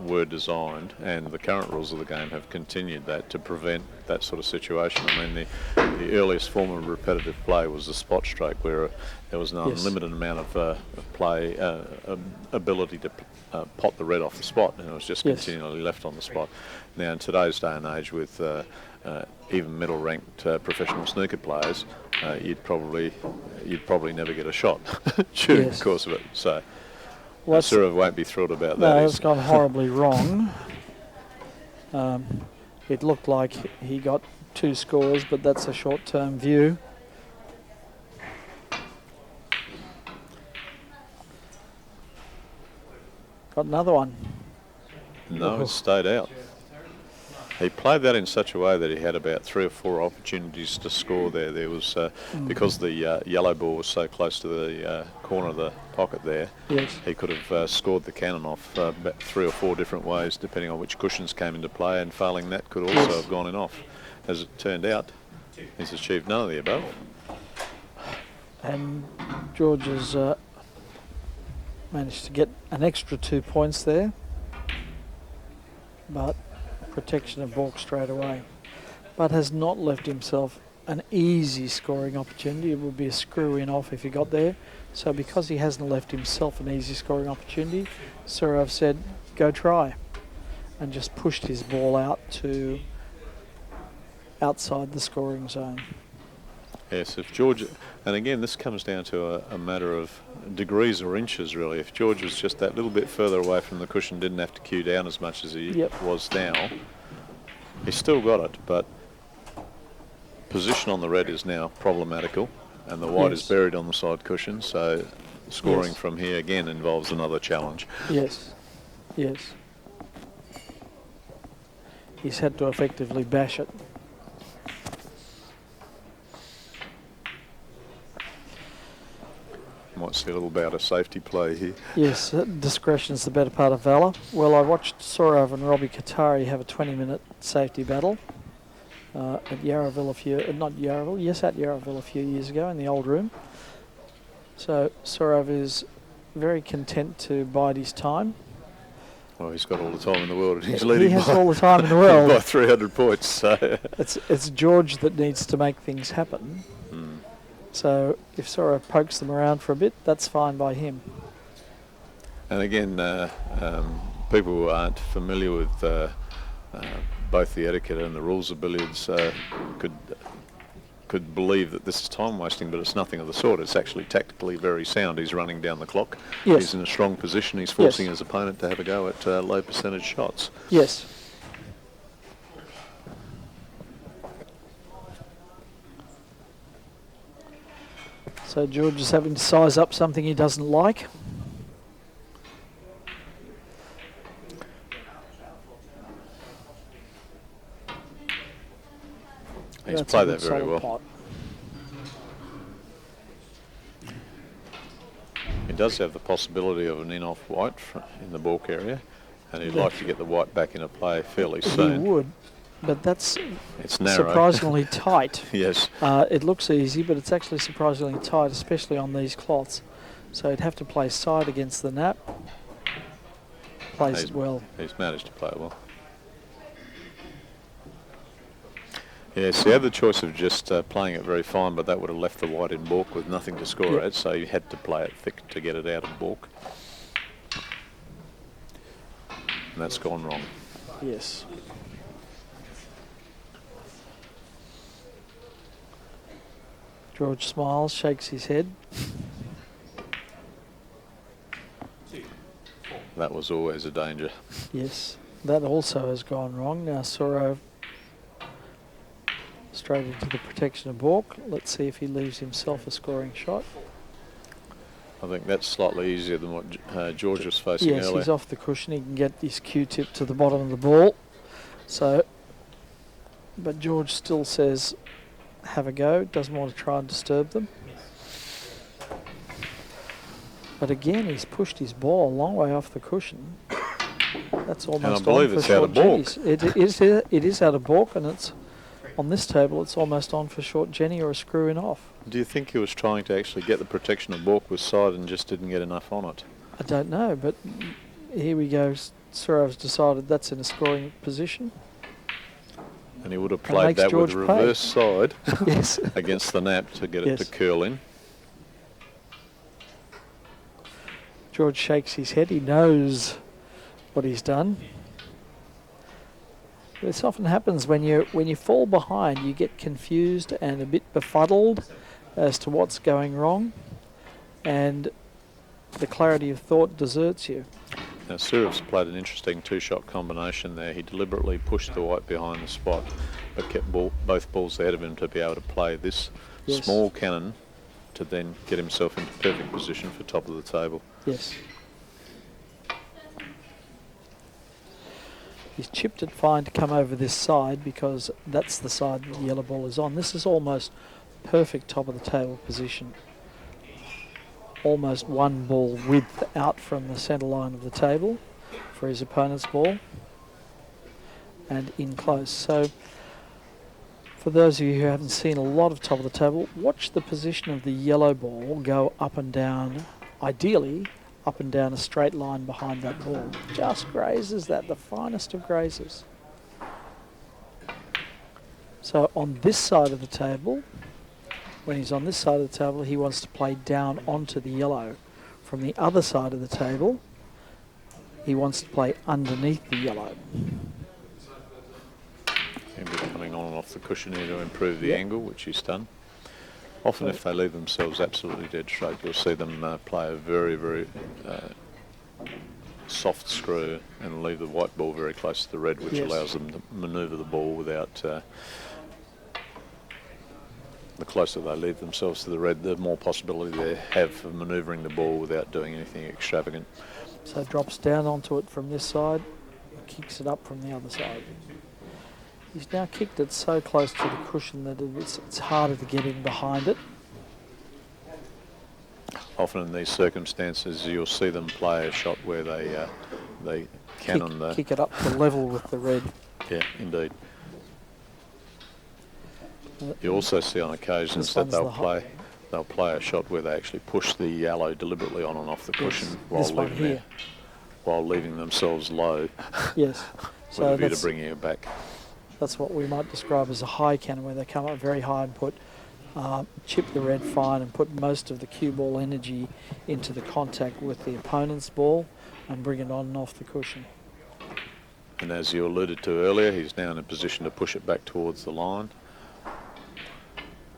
were designed, and the current rules of the game have continued that to prevent that sort of situation. I mean, the earliest form of repetitive play was the spot stroke, where there was an unlimited amount of play, ability to pot the red off the spot, and it was just continually left on the spot. Now, in today's day and age, with even middle-ranked professional snooker players, you'd probably never get a shot during the course of it. So Sourav won't be thrilled about that. No, it's gone horribly wrong. It looked like he got 2 scores, but that's a short-term view. Got another one. No, it stayed out. He played that in such a way that he had about 3 or 4 opportunities to score there. There was, because the yellow ball was so close to the corner of the pocket there, he could have scored the cannon off about 3 or 4 different ways, depending on which cushions came into play, and failing that could also have gone in off. As it turned out, he's achieved none of the above. And George has managed to get an extra 2 points there, but protection of balk straight away, but has not left himself an easy scoring opportunity. It would be a screw in off if he got there. So because he hasn't left himself an easy scoring opportunity, Sourav said, go try, and just pushed his ball out to outside the scoring zone. Yes, if George, and again this comes down to a matter of degrees or inches really. If George was just that little bit further away from the cushion, didn't have to cue down as much as he was now, he's still got it, but position on the red is now problematical, and the white is buried on the side cushion, so scoring from here again involves another challenge. Yes. He's had to effectively bash it. Might see a little bout of safety play here. Yes, discretion's the better part of valour. Well, I watched Sourav and Robbie Kothari have a 20-minute safety battle at Yarraville at Yarraville a few years ago in the old room. So Sourav is very content to bide his time. Well, he's got all the time in the world, and he's leading. He has all the time in the world by 300 points. So it's George that needs to make things happen. So if Sourav pokes them around for a bit, that's fine by him. And again, people who aren't familiar with both the etiquette and the rules of billiards could believe that this is time wasting, but it's nothing of the sort. It's actually tactically very sound. He's running down the clock. He's in a strong position. He's forcing his opponent to have a go at low percentage shots. Yes. So George is having to size up something he doesn't like. He's played that very well. Pot. He does have the possibility of an in-off white in the balk area, and he'd like to get the white back into play fairly soon. He would, but that's It's narrow. surprisingly tight. Yes. It looks easy, but it's actually surprisingly tight, especially on these cloths. So he'd have to play side against the nap. Plays it well. He's managed to play it well. Yes, he had the choice of just playing it very fine, but that would have left the white in balk with nothing to score at, so he had to play it thick to get it out of balk. And that's gone wrong. Yes. George smiles, shakes his head. That was always a danger. Yes, that also has gone wrong. Now Sourav straight into the protection of balk. Let's see if he leaves himself a scoring shot. I think that's slightly easier than what George was facing Yes, earlier. he's off the cushion. He can get his Q-tip to the bottom of the ball. So, but George still says, have a go. Doesn't want to try and disturb them. But again, he's pushed his ball a long way off the cushion. That's almost I believe on for it's out short of balk. jennies. It is out of balk, and it's on this table. It's almost on for short jenny or a screwing off. Do you think he was trying to actually get the protection of balk with side and just didn't get enough on it? I don't know, but here we go. Surav's decided that's in a scoring position. And he would have played makes that with George pay. reverse side Yes. against the nap to get it Yes. to curl in. George shakes his head. He knows what he's done. This often happens when you fall behind. You get confused and a bit befuddled as to what's going wrong, and the clarity of thought deserts you. Now Sourav's played an interesting two-shot combination there. He deliberately pushed the white behind the spot, but kept both balls ahead of him to be able to play this Yes. small cannon to then get himself into perfect position for top of the table. Yes. He's chipped it fine to come over this side because that's the side that the yellow ball is on. This is almost perfect top of the table position. Almost one ball width out from the centre line of the table for his opponent's ball and in close. So for those of you who haven't seen a lot of top of the table, watch the position of the yellow ball go up and down, ideally up and down a straight line behind that ball. Just grazes that, the finest of grazes. So on this side of the table, when he's on this side of the table, he wants to play down onto the yellow. From the other side of the table, he wants to play underneath the yellow. He'll be coming on and off the cushion here to improve the Yep. angle, which he's done. Often if they leave themselves absolutely dead straight, you'll see them play a very, very soft screw and leave the white ball very close to the red, which Yes. allows them to manoeuvre the ball without... the closer they leave themselves to the red, the more possibility they have of manoeuvring the ball without doing anything extravagant. So drops down onto it from this side, kicks it up from the other side. He's now kicked it so close to the cushion that it's harder to get in behind it. Often in these circumstances, you'll see them play a shot where they cannon the... Kick it up to level with the red. Yeah, indeed. You also see on occasions This that one's the they'll play a shot where they actually push the yellow deliberately on and off the cushion This one here. while leaving themselves low Yes. with So a view to that's, bringing it back. that's what we might describe as a high cannon, where they come up very high and chip the red fine and put most of the cue ball energy into the contact with the opponent's ball and bring it on and off the cushion. And as you alluded to earlier, he's now in a position to push it back towards the line.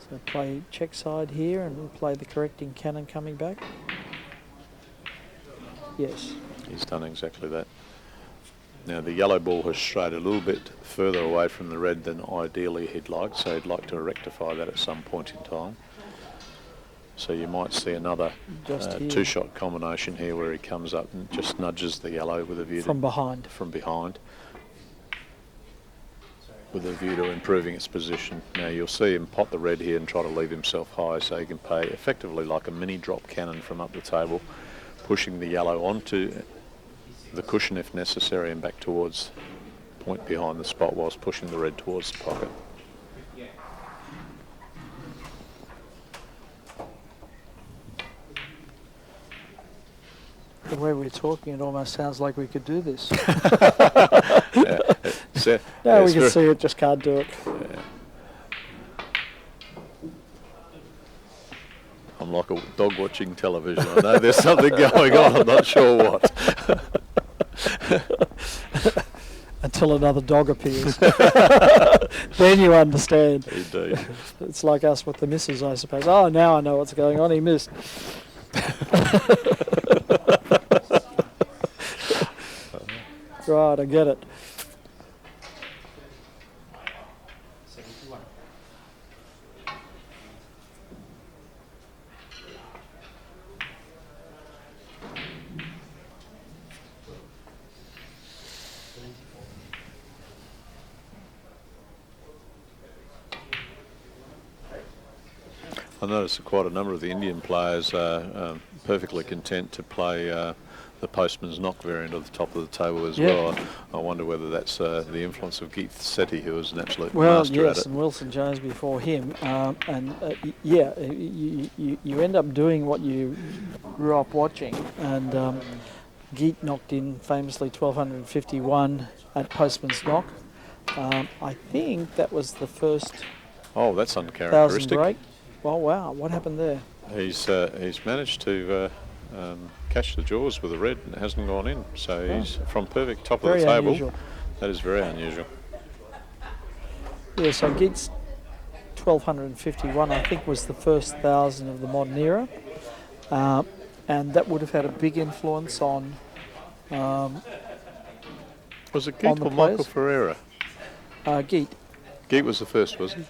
So play check side here and we'll play the correcting cannon coming back. Yes. He's done exactly that. Now the yellow ball has strayed a little bit further away from the red than ideally he'd like, so he'd like to rectify that at some point in time. So you might see another two-shot combination here where he comes up and just nudges the yellow with a view from behind. From behind. with a view to improving its position. Now you'll see him pot the red here and try to leave himself high so he can play effectively like a mini drop cannon from up the table, pushing the yellow onto the cushion if necessary and back towards point behind the spot whilst pushing the red towards the pocket. The way we're talking, it almost sounds like we could do this. No, we can see it, just can't do it. Yeah. I'm like a dog watching television. I know there's something going on, I'm not sure what. Until another dog appears. Then you understand. Indeed. It's like us with the missus, I suppose. Oh, now I know what's going on. He missed. Right, I get it. 71. I noticed that quite a number of the Indian players are perfectly content to play the postman's knock variant of the top of the table as well. I wonder whether that's the influence of Geeth Sethi, who is an absolute master at it. And Wilson Jones before him. You end up doing what you grew up watching. And Geeth knocked in famously 1251 at postman's knock. I think that was the first Oh, that's 1,000 uncharacteristic. break. Oh, wow. What happened there? He's managed to catch the jaws with a red and it hasn't gone in. So he's from perfect top of the table. Unusual. That is very unusual. Yeah, so Geeth's 1251, I think, was the first 1,000 of the modern era. And that would have had a big influence on Was it on Geeth the or Michael players. Ferreira? Geeth. Geeth was the first, was he?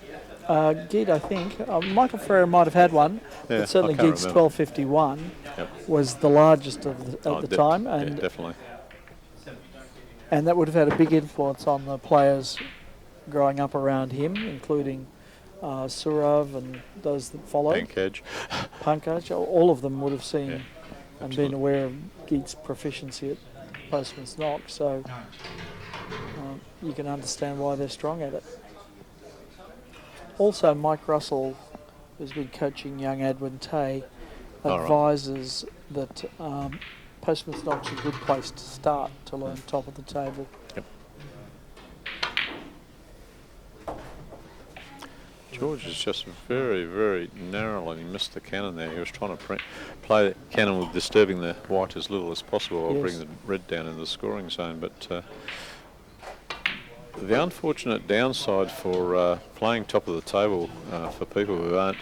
Geeth, I think. Michael Ferreira might have had one, Yeah, but certainly I can't Geeth's remember. 1251 Yep. was the largest of the, at the time, Yeah, and definitely. and that would have had a big influence on the players growing up around him, including Sourav and those that followed. Pankaj, all of them would have seen and been absolutely. aware of Geeth's proficiency at postman's knock, so you can understand why they're strong at it. Also, Mike Russell, who's been coaching young Edwin Tay, All right. advises that postman's knock's a good place to start to learn top of the table. Yep. George has just very, very narrowly missed the cannon there. He was trying to play the cannon with disturbing the white as little as possible while Yes. bringing the red down in the scoring zone. But the unfortunate downside for playing top of the table for people who aren't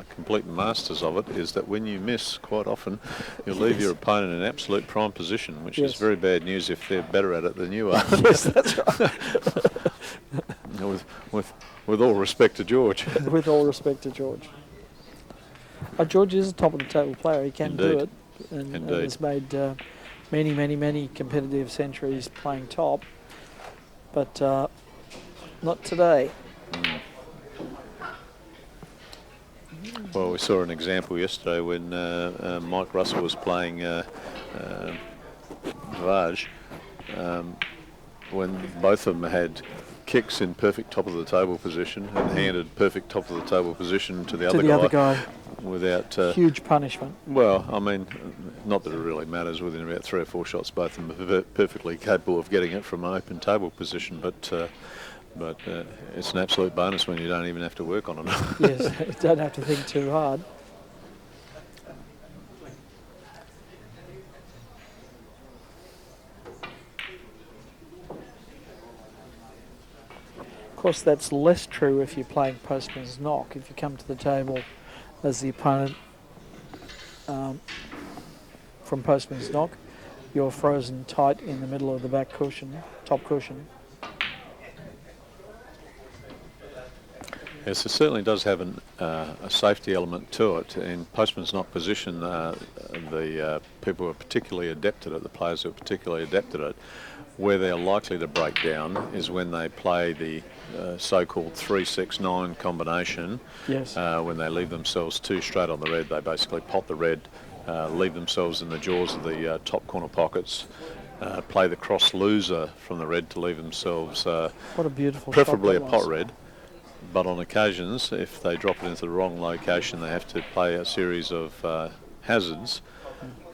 complete masters of it is that when you miss, quite often you'll leave your opponent in absolute prime position, which is Yes. very bad news if they're better at it than you are. Yes, that's right. with all respect to George. With all respect to George. George is a top of the table player. He can do Indeed. it, and Indeed. has made many competitive centuries playing top. But not today. Well, we saw an example yesterday when Mike Russell was playing Vaj, when both of them had kicks in perfect top of the table position and handed perfect top of the table position to the other guy without Huge punishment. well, I mean, not that it really matters. Within about 3 or 4 shots, both of them are perfectly capable of getting it from an open table position, but it's an absolute bonus when you don't even have to work on it. Yes, you don't have to think too hard. Of course, that's less true if you're playing postman's knock. If you come to the table as the opponent from postman's knock, you're frozen tight in the middle of the back cushion, top cushion. Yes, it certainly does have a safety element to it. In postman's knock position, the people who are particularly adept at it, the players who are particularly adept at it, where they're likely to break down is when they play the so-called 3-6-9 combination. Yes. When they leave themselves too straight on the red, they basically pot the red, leave themselves in the jaws of the top corner pockets, play the cross loser from the red to leave themselves What a beautiful preferably a shot that pot red. But on occasions, if they drop it into the wrong location, they have to play a series of hazards,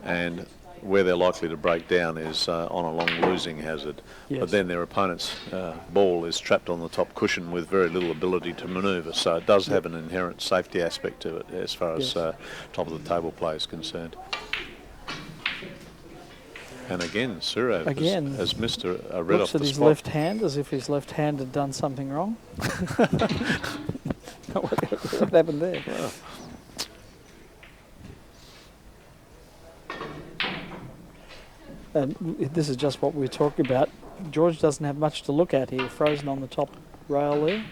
and where they're likely to break down is on a long losing hazard. Yes. But then their opponent's ball is trapped on the top cushion with very little ability to manoeuvre, so it does have an inherent safety aspect to it as far as top of the table play is concerned. And again, Sourav has missed a red off Looks the at his spot. left hand as if his left hand had done something wrong. What happened there? Wow. And this is just what we were talking about. George doesn't have much to look at here, frozen on the top rail there.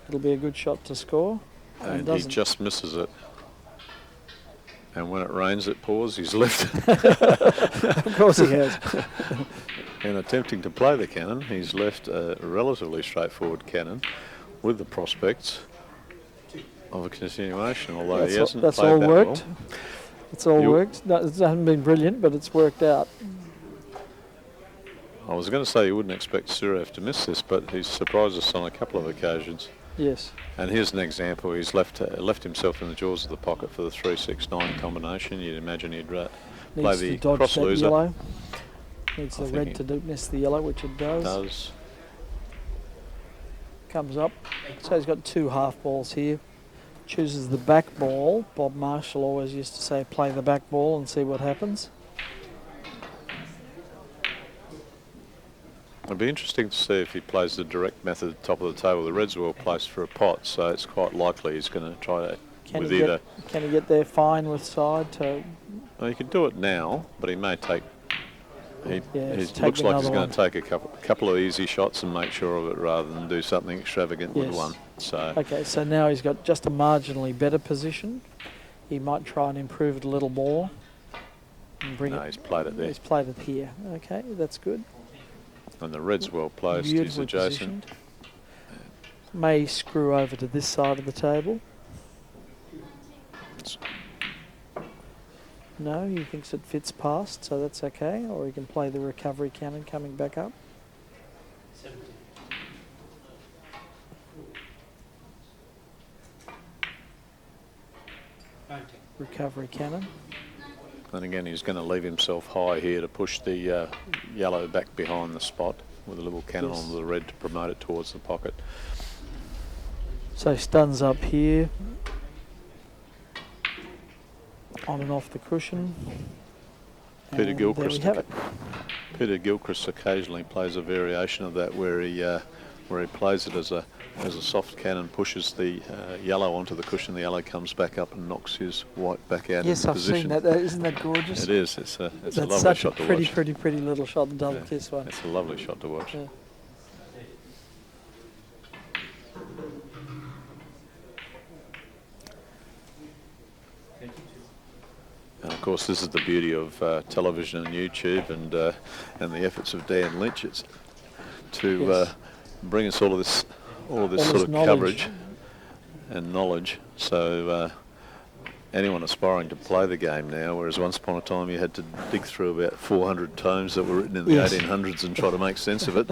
It'll be a good shot to score. And he doesn't. just misses it. And when it rains, it pours. He's left. Of course he has. In attempting to play the cannon, he's left a relatively straightforward cannon with the prospects of a continuation, although he hasn't that's played all that worked. well. It's all worked. No, it hasn't been brilliant, but it's worked out. I was going to say you wouldn't expect Sourav to miss this, but he's surprised us on a couple of occasions. Yes. And here's an example. He's left himself in the jaws of the pocket for the 3-6-9 combination. You'd imagine he'd play Needs the to dodge cross that loser. yellow. Needs I the think red to miss the yellow, which it does. Does. Comes up. So he's got two half balls here. Chooses the back ball. Bob Marshall always used to say, play the back ball and see what happens. It'd be interesting to see if he plays the direct method top of the table. The red's well placed for a pot, so it's quite likely he's going to try to Can he get there fine with side to... Well, he could do it now, but he may take... He take looks like he's another going to take a couple of easy shots and make sure of it rather than do something extravagant with one. So Okay, so now he's got just a marginally better position. He might try and improve it a little more. And bring he's played it there. He's played it here. Okay, that's good. And the red's well placed. He's Beautifully adjacent. positioned. May screw over to this side of the table. No, he thinks it fits past, so that's okay. Or he can play the recovery cannon coming back up. 70. Recovery cannon. And again, he's going to leave himself high here to push the yellow back behind the spot with a little cannon Yes. on the red to promote it towards the pocket. So stuns up here. On and off the cushion. Peter And Gilchrist. There we have it. Peter Gilchrist occasionally plays a variation of that where he plays it as a soft cannon, pushes the yellow onto the cushion. The yellow comes back up and knocks his white back out Yes, into I've position. seen that. Isn't that gorgeous? It is. It's a That's lovely such shot a to pretty, watch. pretty little shot, the double kiss one. It's a lovely shot to watch. Yeah. And of course, this is the beauty of television and YouTube and the efforts of Dan Lynch. It's to Yes. bring us all of this sort this of knowledge. coverage and knowledge. So anyone aspiring to play the game now, whereas once upon a time you had to dig through about 400 tomes that were written in the Yes. 1800s and try to make sense of it.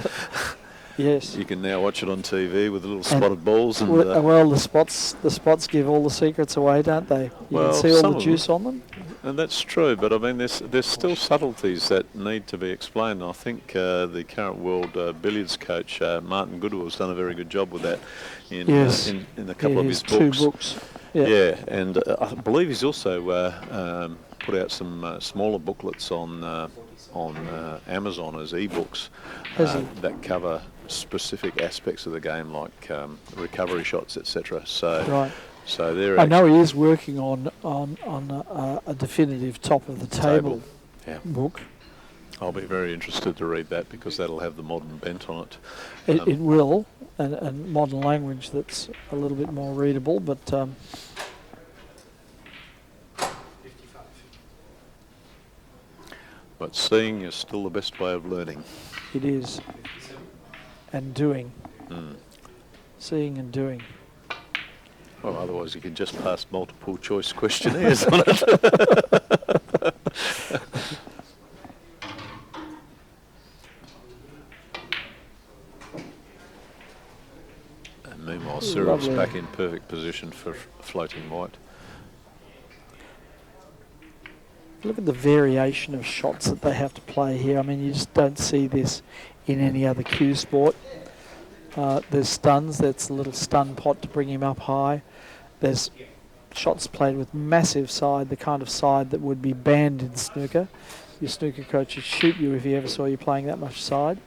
Yes. You can now watch it on TV with little spotted balls and. Well, the spots give all the secrets away, don't they? You Well, can see all some the of juice on them. And that's true, but I mean, there's still subtleties that need to be explained. I think the current world billiards coach Martin Goodwill's done a very good job with that in a couple of his books. 2 books. Yeah, and I believe he's also put out some smaller booklets on Amazon as e-books that cover specific aspects of the game, like recovery shots, etc. So. Right. So they're I know he is working on a definitive top of the table Yeah. book. I'll be very interested to read that because that'll have the modern bent on it. It will, and modern language that's a little bit more readable, but 55. But seeing is still the best way of learning. it is. 57. And doing. Mm. Seeing and doing. Well, otherwise you can just pass multiple choice questionnaires on it. And meanwhile, Sourav's Lovely. back in perfect position for floating white. Look at the variation of shots that they have to play here. I mean, you just don't see this in any other cue sport. There's stuns. That's a little stun pot to bring him up high. There's shots played with massive side, the kind of side that would be banned in snooker. Your snooker coach would shoot you if he ever saw you playing that much side.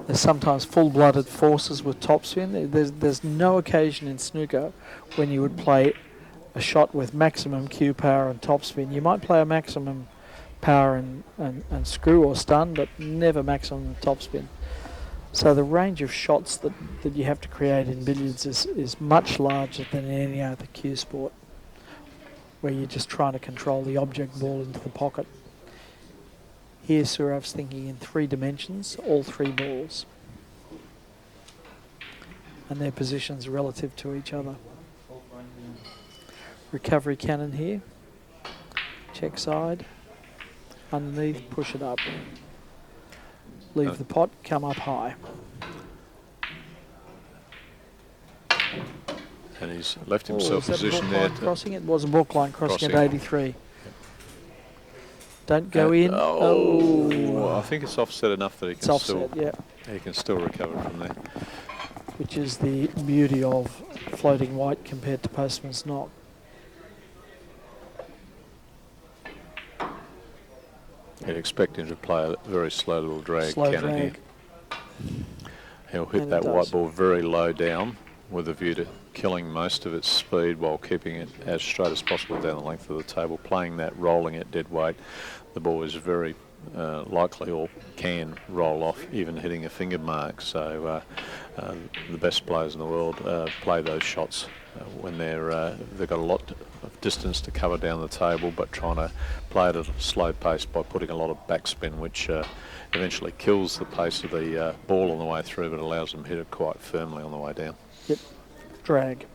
There's sometimes full-blooded forces with topspin. There's no occasion in snooker when you would play a shot with maximum cue power and topspin. You might play a maximum power and screw or stun, but never maximum topspin. So the range of shots that you have to create in billiards is much larger than in any other cue sport, where you're just trying to control the object ball into the pocket. Here Sourav's thinking in 3 dimensions, all 3 balls, and their positions relative to each other. Recovery cannon here, check side, underneath, push it up. Leave the pot, come up high. And he's left himself is that positioned book there. line crossing? It was a book line crossing at Crossing. 83. Don't go in. I think it's offset enough that he It's can offset, still yeah. he can still recover from there. Which is the beauty of floating white compared to postman's knock. You'd expect him to play a very slow little drag Slow cannon drag. here. He'll hit And that it white does. ball very low down with a view to killing most of its speed while keeping it as straight as possible down the length of the table. Playing that rolling at dead weight, the ball is very likely or can roll off, even hitting a finger mark. So the best players in the world play those shots when they've got a lot of distance to cover down the table, but trying to play it at a slow pace by putting a lot of backspin, which eventually kills the pace of the ball on the way through, but allows them to hit it quite firmly on the way down. Yep. Drag.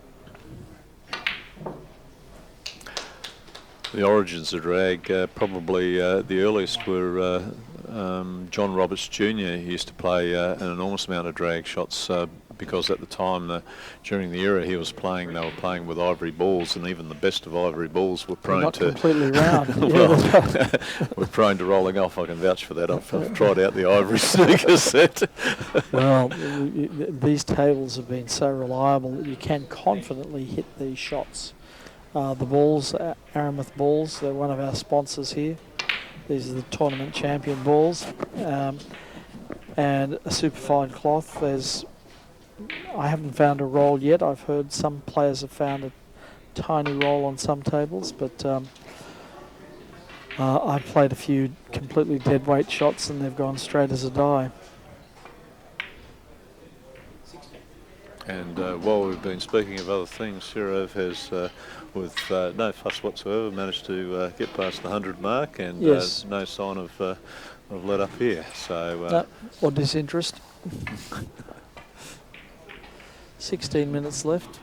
The origins of drag, probably the earliest were John Roberts Jr. He used to play an enormous amount of drag shots because at the time, during the era he was playing, they were playing with ivory balls, and even the best of ivory balls were prone Not to completely round. well, we're prone to rolling off. I can vouch for that. I've tried out the ivory snooker set. Well, these tables have been so reliable that you can confidently hit these shots. The balls, Aramuth balls, they're one of our sponsors here. These are the tournament champion balls. And a superfine cloth. I haven't found a roll yet. I've heard some players have found a tiny roll on some tables, but I've played a few completely dead weight shots and they've gone straight as a die. 16. And while we've been speaking of other things, Sourav has, with no fuss whatsoever, managed to get past the 100 mark, and Yes. no sign of let up here. So No, or disinterest. 16 minutes left.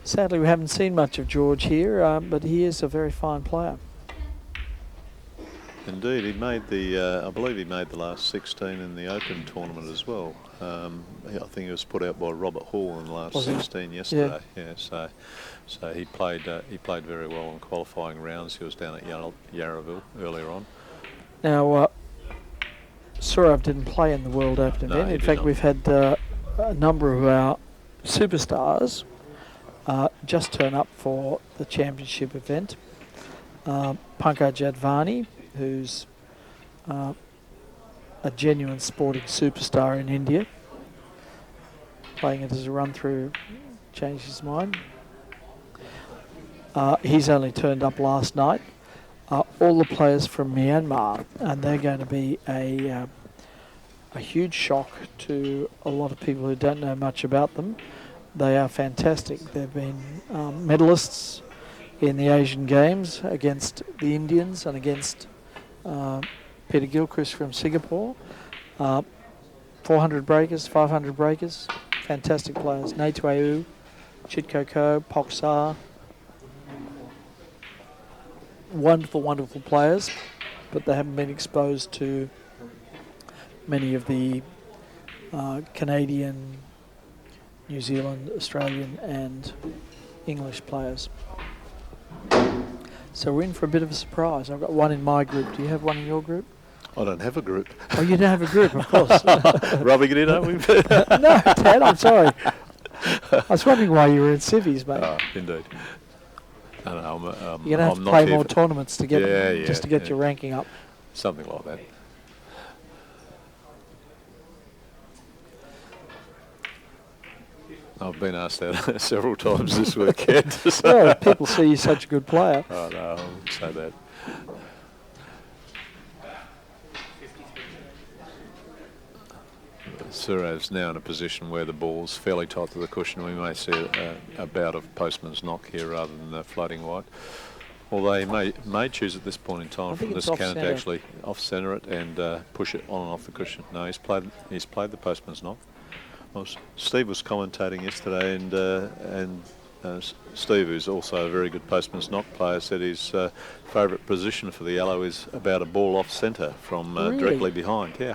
Sadly, we haven't seen much of George here, but he is a very fine player. indeed, he made the, I believe he made the last 16 in the Open tournament as well. I think it was put out by Robert Hall in the last Was it? 16 yesterday. Yeah, so he played very well in qualifying rounds. He was down at Yarraville earlier on. Now, Sourav didn't play in the World Open No, event. he In did fact, not. we've had a number of our superstars just turn up for the championship event. Pankaj Advani, who's a genuine sporting superstar in India. playing it as a run through, changed his mind. He's only turned up last night. All the players from Myanmar, and they're going to be a huge shock to a lot of people who don't know much about them. They are fantastic. They've been medalists in the Asian Games against the Indians and against Peter Gilchrist from Singapore. 400 breakers, 500 breakers, fantastic players. Naitueu, Chitkoko, Poksar. Wonderful, wonderful players, but they haven't been exposed to many of the Canadian, New Zealand, Australian and English players. So we're in for a bit of a surprise. I've got one in my group. Do you have one in your group? I don't have a group. Oh, you don't have a group, of course. Rubbing it in, aren't we? No, Ted, I'm sorry. I was wondering why you were in civvies, mate. Oh, indeed. No, You're going to have to play more tournaments to get your ranking up. Something like that. I've been asked that several times this weekend. Well, people see you're such a good player. Oh, no, I wouldn't say that. Sourav's now in a position where the ball's fairly tight to the cushion. We may see a bout of postman's knock here rather than floating wide. Although he may choose at this point in time from this cannon to actually off-centre it and push it on and off the cushion. No, he's played the postman's knock. Well, Steve was commentating yesterday, and Steve, who's also a very good postman's knock player, said his favourite position for the yellow is about a ball off-centre from directly behind. Yeah.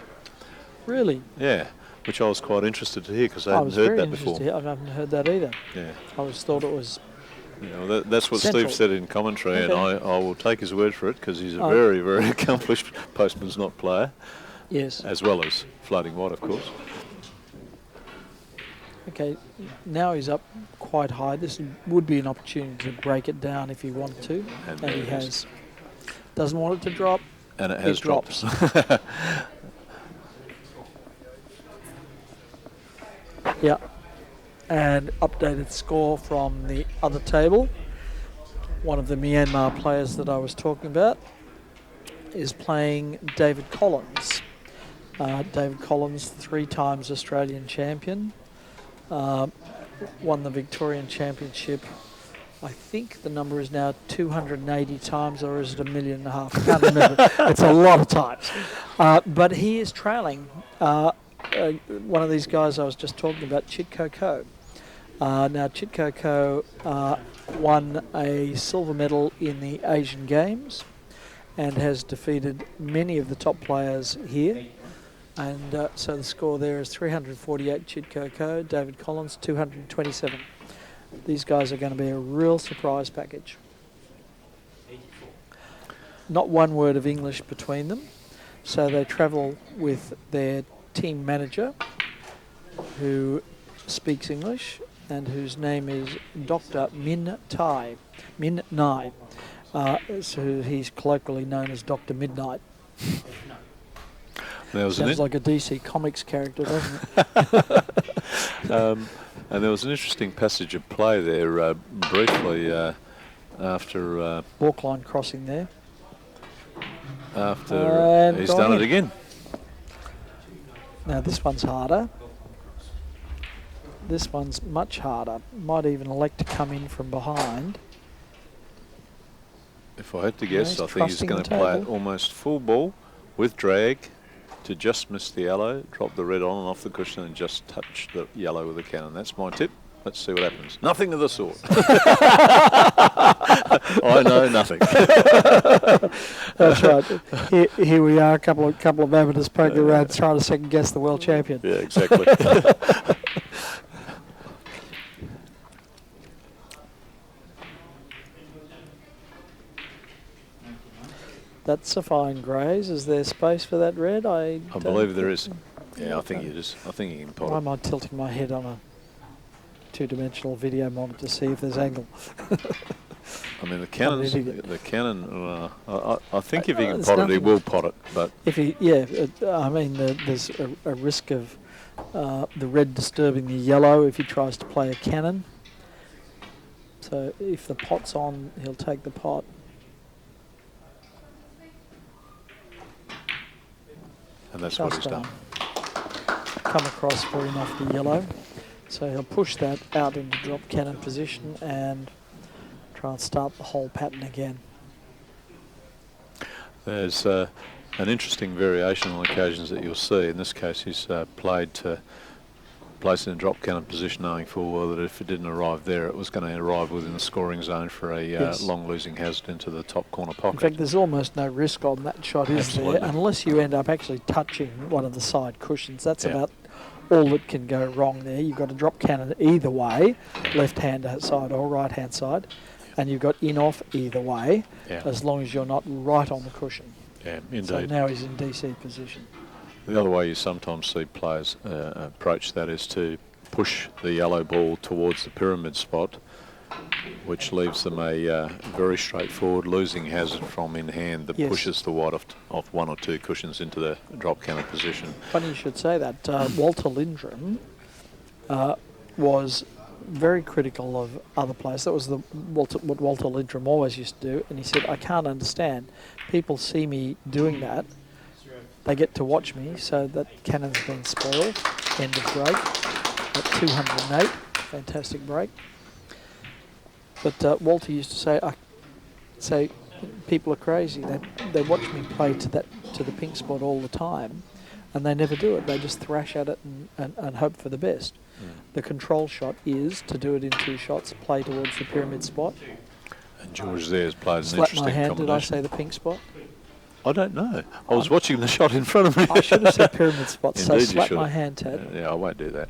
Really? Yeah. Which I was quite interested to hear because I hadn't heard that before. I haven't heard that either. Yeah. I always thought it was. That's what central. Steve said in commentary, and I will take his word for it because he's a very, very accomplished postman's knock player. Yes. As well as floating wide, of course. Okay, now he's up quite high. This would be an opportunity to break it down if he wanted to, and he has. Doesn't want it to drop. And it has dropped. Yeah, and updated score from the other table. One of the Myanmar players that I was talking about is playing David Collins. David Collins, 3 times Australian champion, won the Victorian Championship. I think the number is now 280 times, or is it 1.5 million? I can't remember. It's a lot of times. But he is trailing one of these guys I was just talking about, Chitkoko. Now, Chitkoko won a silver medal in the Asian Games and has defeated many of the top players here. And so the score there is 348 Chitkoko, David Collins 227. These guys are going to be a real surprise package. Not one word of English between them, so they travel with their team manager who speaks English and whose name is Dr. Min Nai. So he's colloquially known as Dr. Midnight. Sounds like a DC Comics character, doesn't it? And there was an interesting passage of play there briefly after... Walk line crossing there. After he's done it again. Now this one's harder. This one's much harder. Might even elect to come in from behind. If I had to guess, I think he's going to play it almost full ball with drag to just miss the yellow, drop the red on and off the cushion and just touch the yellow with the cannon. That's my tip. Let's see what happens. Nothing of the sort. I know nothing. That's right. Here we are, a couple of amateurs poking around trying to second guess the world champion. Yeah, exactly. That's a fine graze. Is there space for that red? I believe there is. Yeah, I think you can pot it. Why am I tilting my head on a 2-dimensional video monitor to see if there's angle? I mean, the cannon. I think if he can pot it, he will pot it. But if he, I mean, there's a risk of the red disturbing the yellow if he tries to play a cannon. So if the pot's on, he'll take the pot. And that's what he's done. Come across for him off the yellow. So he'll push that out into drop cannon position and try and start the whole pattern again. There's an interesting variation on occasions that you'll see. In this case, he's played to place in a drop cannon position, knowing full well that if it didn't arrive there, it was going to arrive within the scoring zone for a long losing hazard into the top corner pocket. In fact, there's almost no risk on that shot, is there? Unless you end up actually touching one of the side cushions. That's about all that can go wrong there. You've got a drop cannon either way, left-hand side or right-hand side, and you've got in-off either way, as long as you're not right on the cushion. Yeah, indeed. So now he's in DC position. The other way you sometimes see players approach that is to push the yellow ball towards the pyramid spot, which leaves them a very straightforward losing hazard from in hand that pushes the white off one or two cushions into the drop cannon position. Funny you should say that. Walter Lindrum was very critical of other players. That was what Walter Lindrum always used to do, and he said, I can't understand. People see me doing that. They get to watch me, so that cannon's been spoiled. End of break at 208. Fantastic break. But Walter used to say, people are crazy. They watch me play to the pink spot all the time, and they never do it. They just thrash at it and hope for the best. The control shot is to do it in two shots, play towards the pyramid spot. And George there has played an Slap interesting my hand, combination. did I say the pink spot? I don't know. I was watching the shot in front of me. I should have said pyramid spot, so Indeed, slap my hand, Ted. Yeah, I won't do that.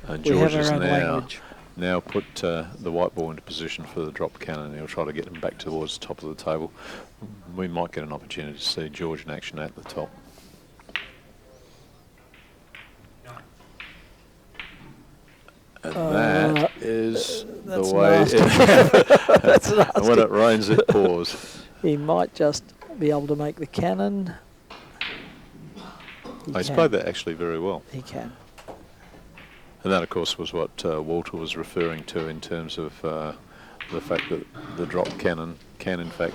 And George has now put the white ball into position for the drop cannon. He'll try to get him back towards the top of the table. We might get an opportunity to see George in action at the top. And that is the way That's nasty. when it rains, it pours. He might just be able to make the cannon. He's played that actually very well. He can. And that, of course, was what Walter was referring to in terms of the fact that the drop cannon can, in fact,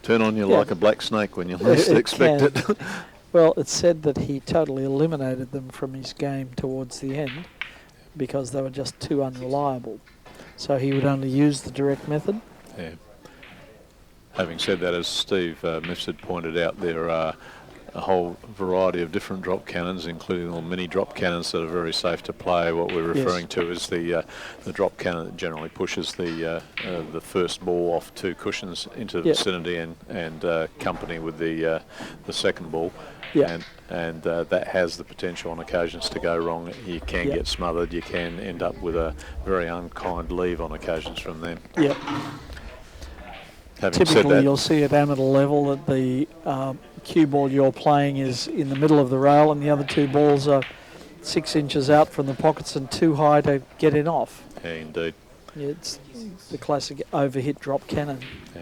turn on you like a black snake when you least expect it. Well, it's said that he totally eliminated them from his game towards the end because they were just too unreliable. So he would only use the direct method. Yeah. Having said that, as Steve Mifsud pointed out, there are a whole variety of different drop cannons, including little mini drop cannons that are very safe to play. What we're referring to is the drop cannon that generally pushes the first ball off two cushions into the vicinity and company with the second ball. Yeah. And that has the potential on occasions to go wrong. You can get smothered. You can end up with a very unkind leave on occasions from them. Yep. Typically, you'll see at amateur level that the cue ball you're playing is in the middle of the rail and the other two balls are 6 inches out from the pockets and too high to get in off. Yeah, indeed. It's the classic overhit drop cannon. Yeah.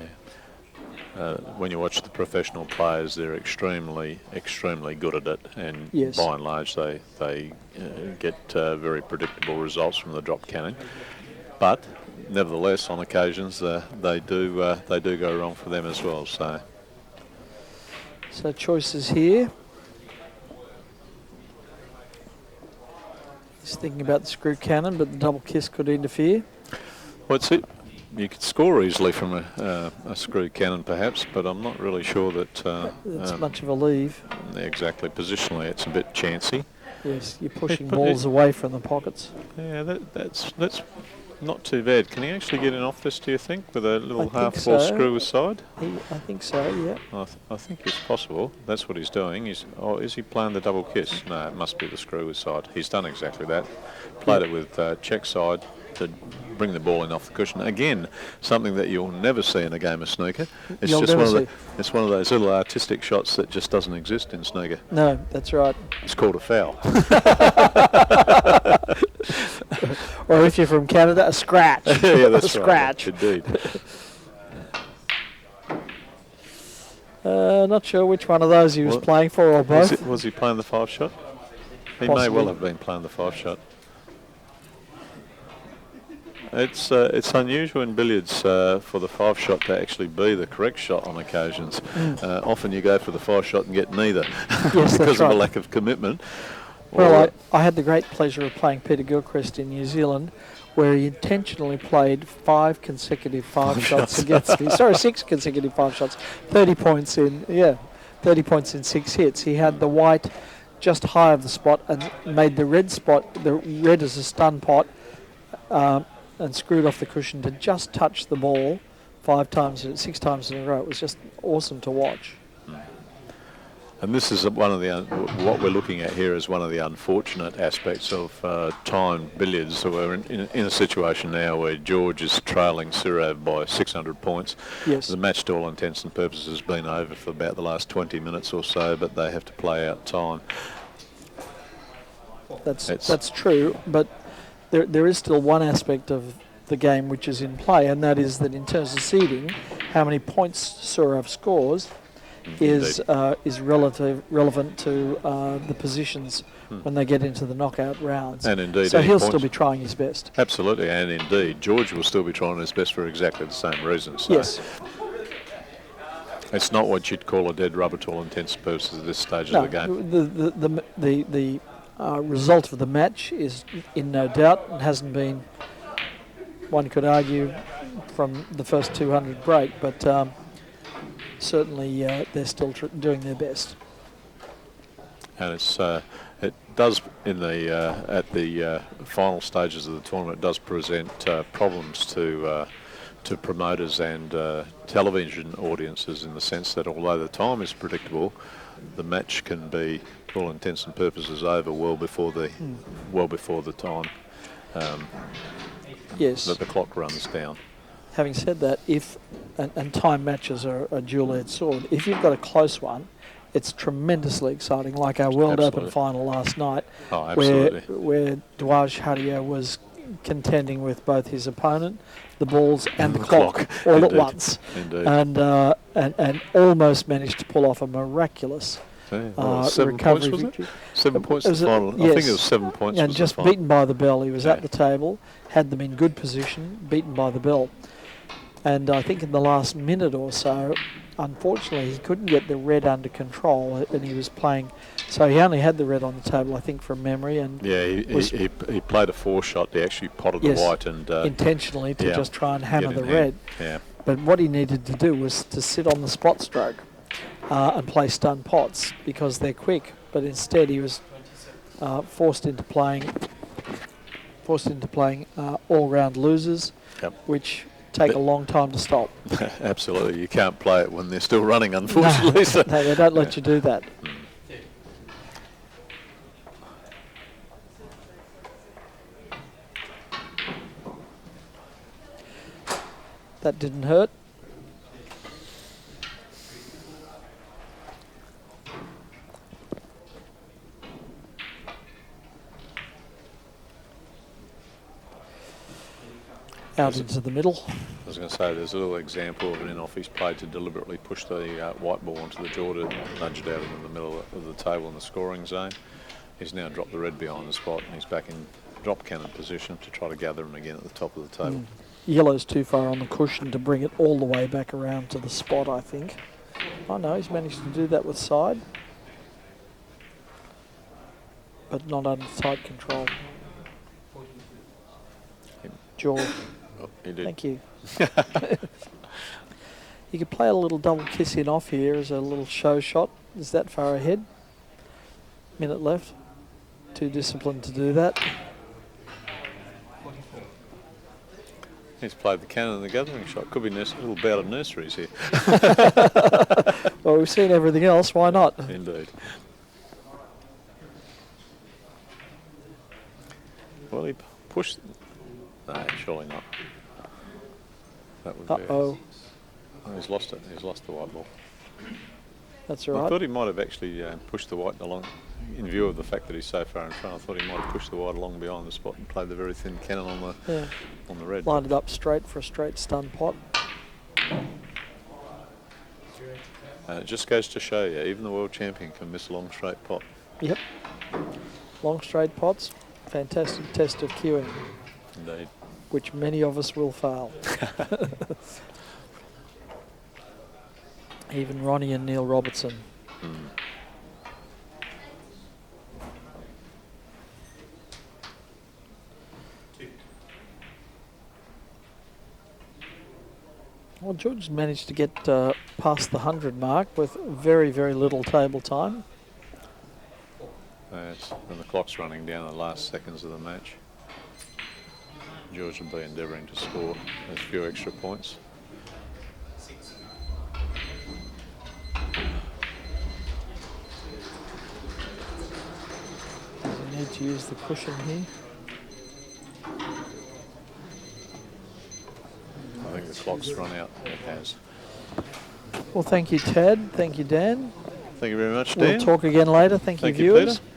When you watch the professional players, they're extremely, extremely good at it, and by and large, they get very predictable results from the drop cannon. But nevertheless, on occasions, they do go wrong for them as well. So choices here. He's thinking about the screw cannon, but the double kiss could interfere. Well, you could score easily from a screw cannon, perhaps, but I'm not really sure that it's much of a leave. Exactly. Positionally, it's a bit chancy. Yes, you're pushing balls away from the pockets. Yeah, that's not too bad. Can he actually get in off this, do you think, with a little half-ball screw aside? I think so, yeah. I think it's possible. That's what he's doing. Is he playing the double kiss? No, it must be the screw aside. He's done exactly that. Played it with check side to bring the ball in off the cushion. Again, something that you'll never see in a game of snooker. It's it's one of those little artistic shots that just doesn't exist in snooker. No, that's right. It's called a foul. Or if you're from Canada, a scratch. Yeah, that's a scratch. Right. Indeed. Not sure which one of those he was What? playing for or both. Was he playing the 5-shot? He may Possibly. well have been playing the 5-shot. It's unusual in billiards for the 5-shot to actually be the correct shot on occasions. Often you go for the 5-shot and get neither Yes, because of right. a lack of commitment. Well, I had the great pleasure of playing Peter Gilchrist in New Zealand, where he intentionally played 5 consecutive 5-shots against me. Sorry, 6 consecutive 5-shots. 30 points in, 30 points in 6 hits. He had the white just high of the spot and made the red as a stun pot, and screwed off the cushion to just touch the ball 6 times in a row. It was just awesome to watch. And this is one of the what we're looking at here is one of the unfortunate aspects of timed billiards. So we're in a situation now where George is trailing Sourav by 600 points. Yes. The match, to all intents and purposes, has been over for about the last 20 minutes or so, but they have to play out time. That's true, but there is still one aspect of the game which is in play, and that is that in terms of seeding, how many points Sourav scores is relevant to the positions when they get into the knockout rounds. And indeed, so any he'll points- still be trying his best. Absolutely, and indeed, George will still be trying his best for exactly the same reasons. So Yes. it's not what you'd call a dead rubber to all intents and purposes at this stage No, of the game. the result of the match is in no doubt and hasn't been, one could argue, from the first 200 break, but certainly they're still doing their best. And it does in the at the final stages of the tournament, it does present problems to promoters and television audiences, in the sense that although the time is predictable, the match can be, for all intents and purposes, over well before the time Yes. that the clock runs down. Having said that, and time matches are a dual-edged sword. If you've got a close one, it's tremendously exciting, like our World Absolutely. Open final last night, Oh, absolutely. where Dwaj Hadia was contending with both his opponent, the balls, and the The clock clock. all Indeed. at once, Indeed. and almost managed to pull off a miraculous Yeah, 7 recovery points, was it? victory. 7 points in was the a- final. I think yes. it was 7 points. And was just the final. beaten by the bell. He was Yeah. at the table, had them in good position, beaten by the bell. And I think in the last minute or so, unfortunately, he couldn't get the red under control, and he was playing. So he only had the red on the table, I think, from memory, and Yeah, he played a 4-shot. He actually potted Yes, the white and intentionally to yeah, just try and hammer get in the hand. red. Yeah. But what he needed to do was to sit on the spot stroke and play stun pots, because they're quick. But instead, he was forced into playing all-round losers, Yep. which take a long time to stop. Absolutely, you can't play it when they're still running, unfortunately. So. No, they don't let you do that. That didn't hurt. Out into the middle. I was going to say, there's a little example of an in-office play to deliberately push the white ball onto the draw to nudge it out into the middle of the table in the scoring zone. He's now dropped the red behind the spot, and he's back in drop cannon position to try to gather him again at the top of the table. Yellow's too far on the cushion to bring it all the way back around to the spot, I think. Oh no, he's managed to do that with side, but not under tight control. George, Oh, he did. thank you. You could play a little double kiss in off here as a little show shot. Is that far ahead? Minute left. Too disciplined to do that. He's played the cannon and the gathering shot. Could be a little bout of nurseries here. Well, we've seen everything else. Why not? Indeed. Well, he pushed. No, surely not. That would be. Uh-oh. Oh, he's lost it. He's lost the white ball. That's I all right. thought he might have actually pushed the white along, in view of the fact that he's so far in front. I thought he might have pushed the white along behind the spot and played the very thin cannon Yeah. on the red. Lined it up straight for a straight stun pot. And it just goes to show you, even the world champion can miss a long straight pot. Yep. Long straight pots, fantastic test of cueing, Indeed. which many of us will fail. Even Ronnie and Neil Robertson. Well, George managed to get past the 100 mark with very, very little table time. And the clock's running down the last seconds of the match. George will be endeavouring to score a few extra points. Does he need to use the cushion here? I think the clock's run out. It has. Well, thank you, Tad. Thank you, Dan. Thank you very much, Dan. We'll talk again later. Thank you, Thank you, viewers. Peter.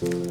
Thanks.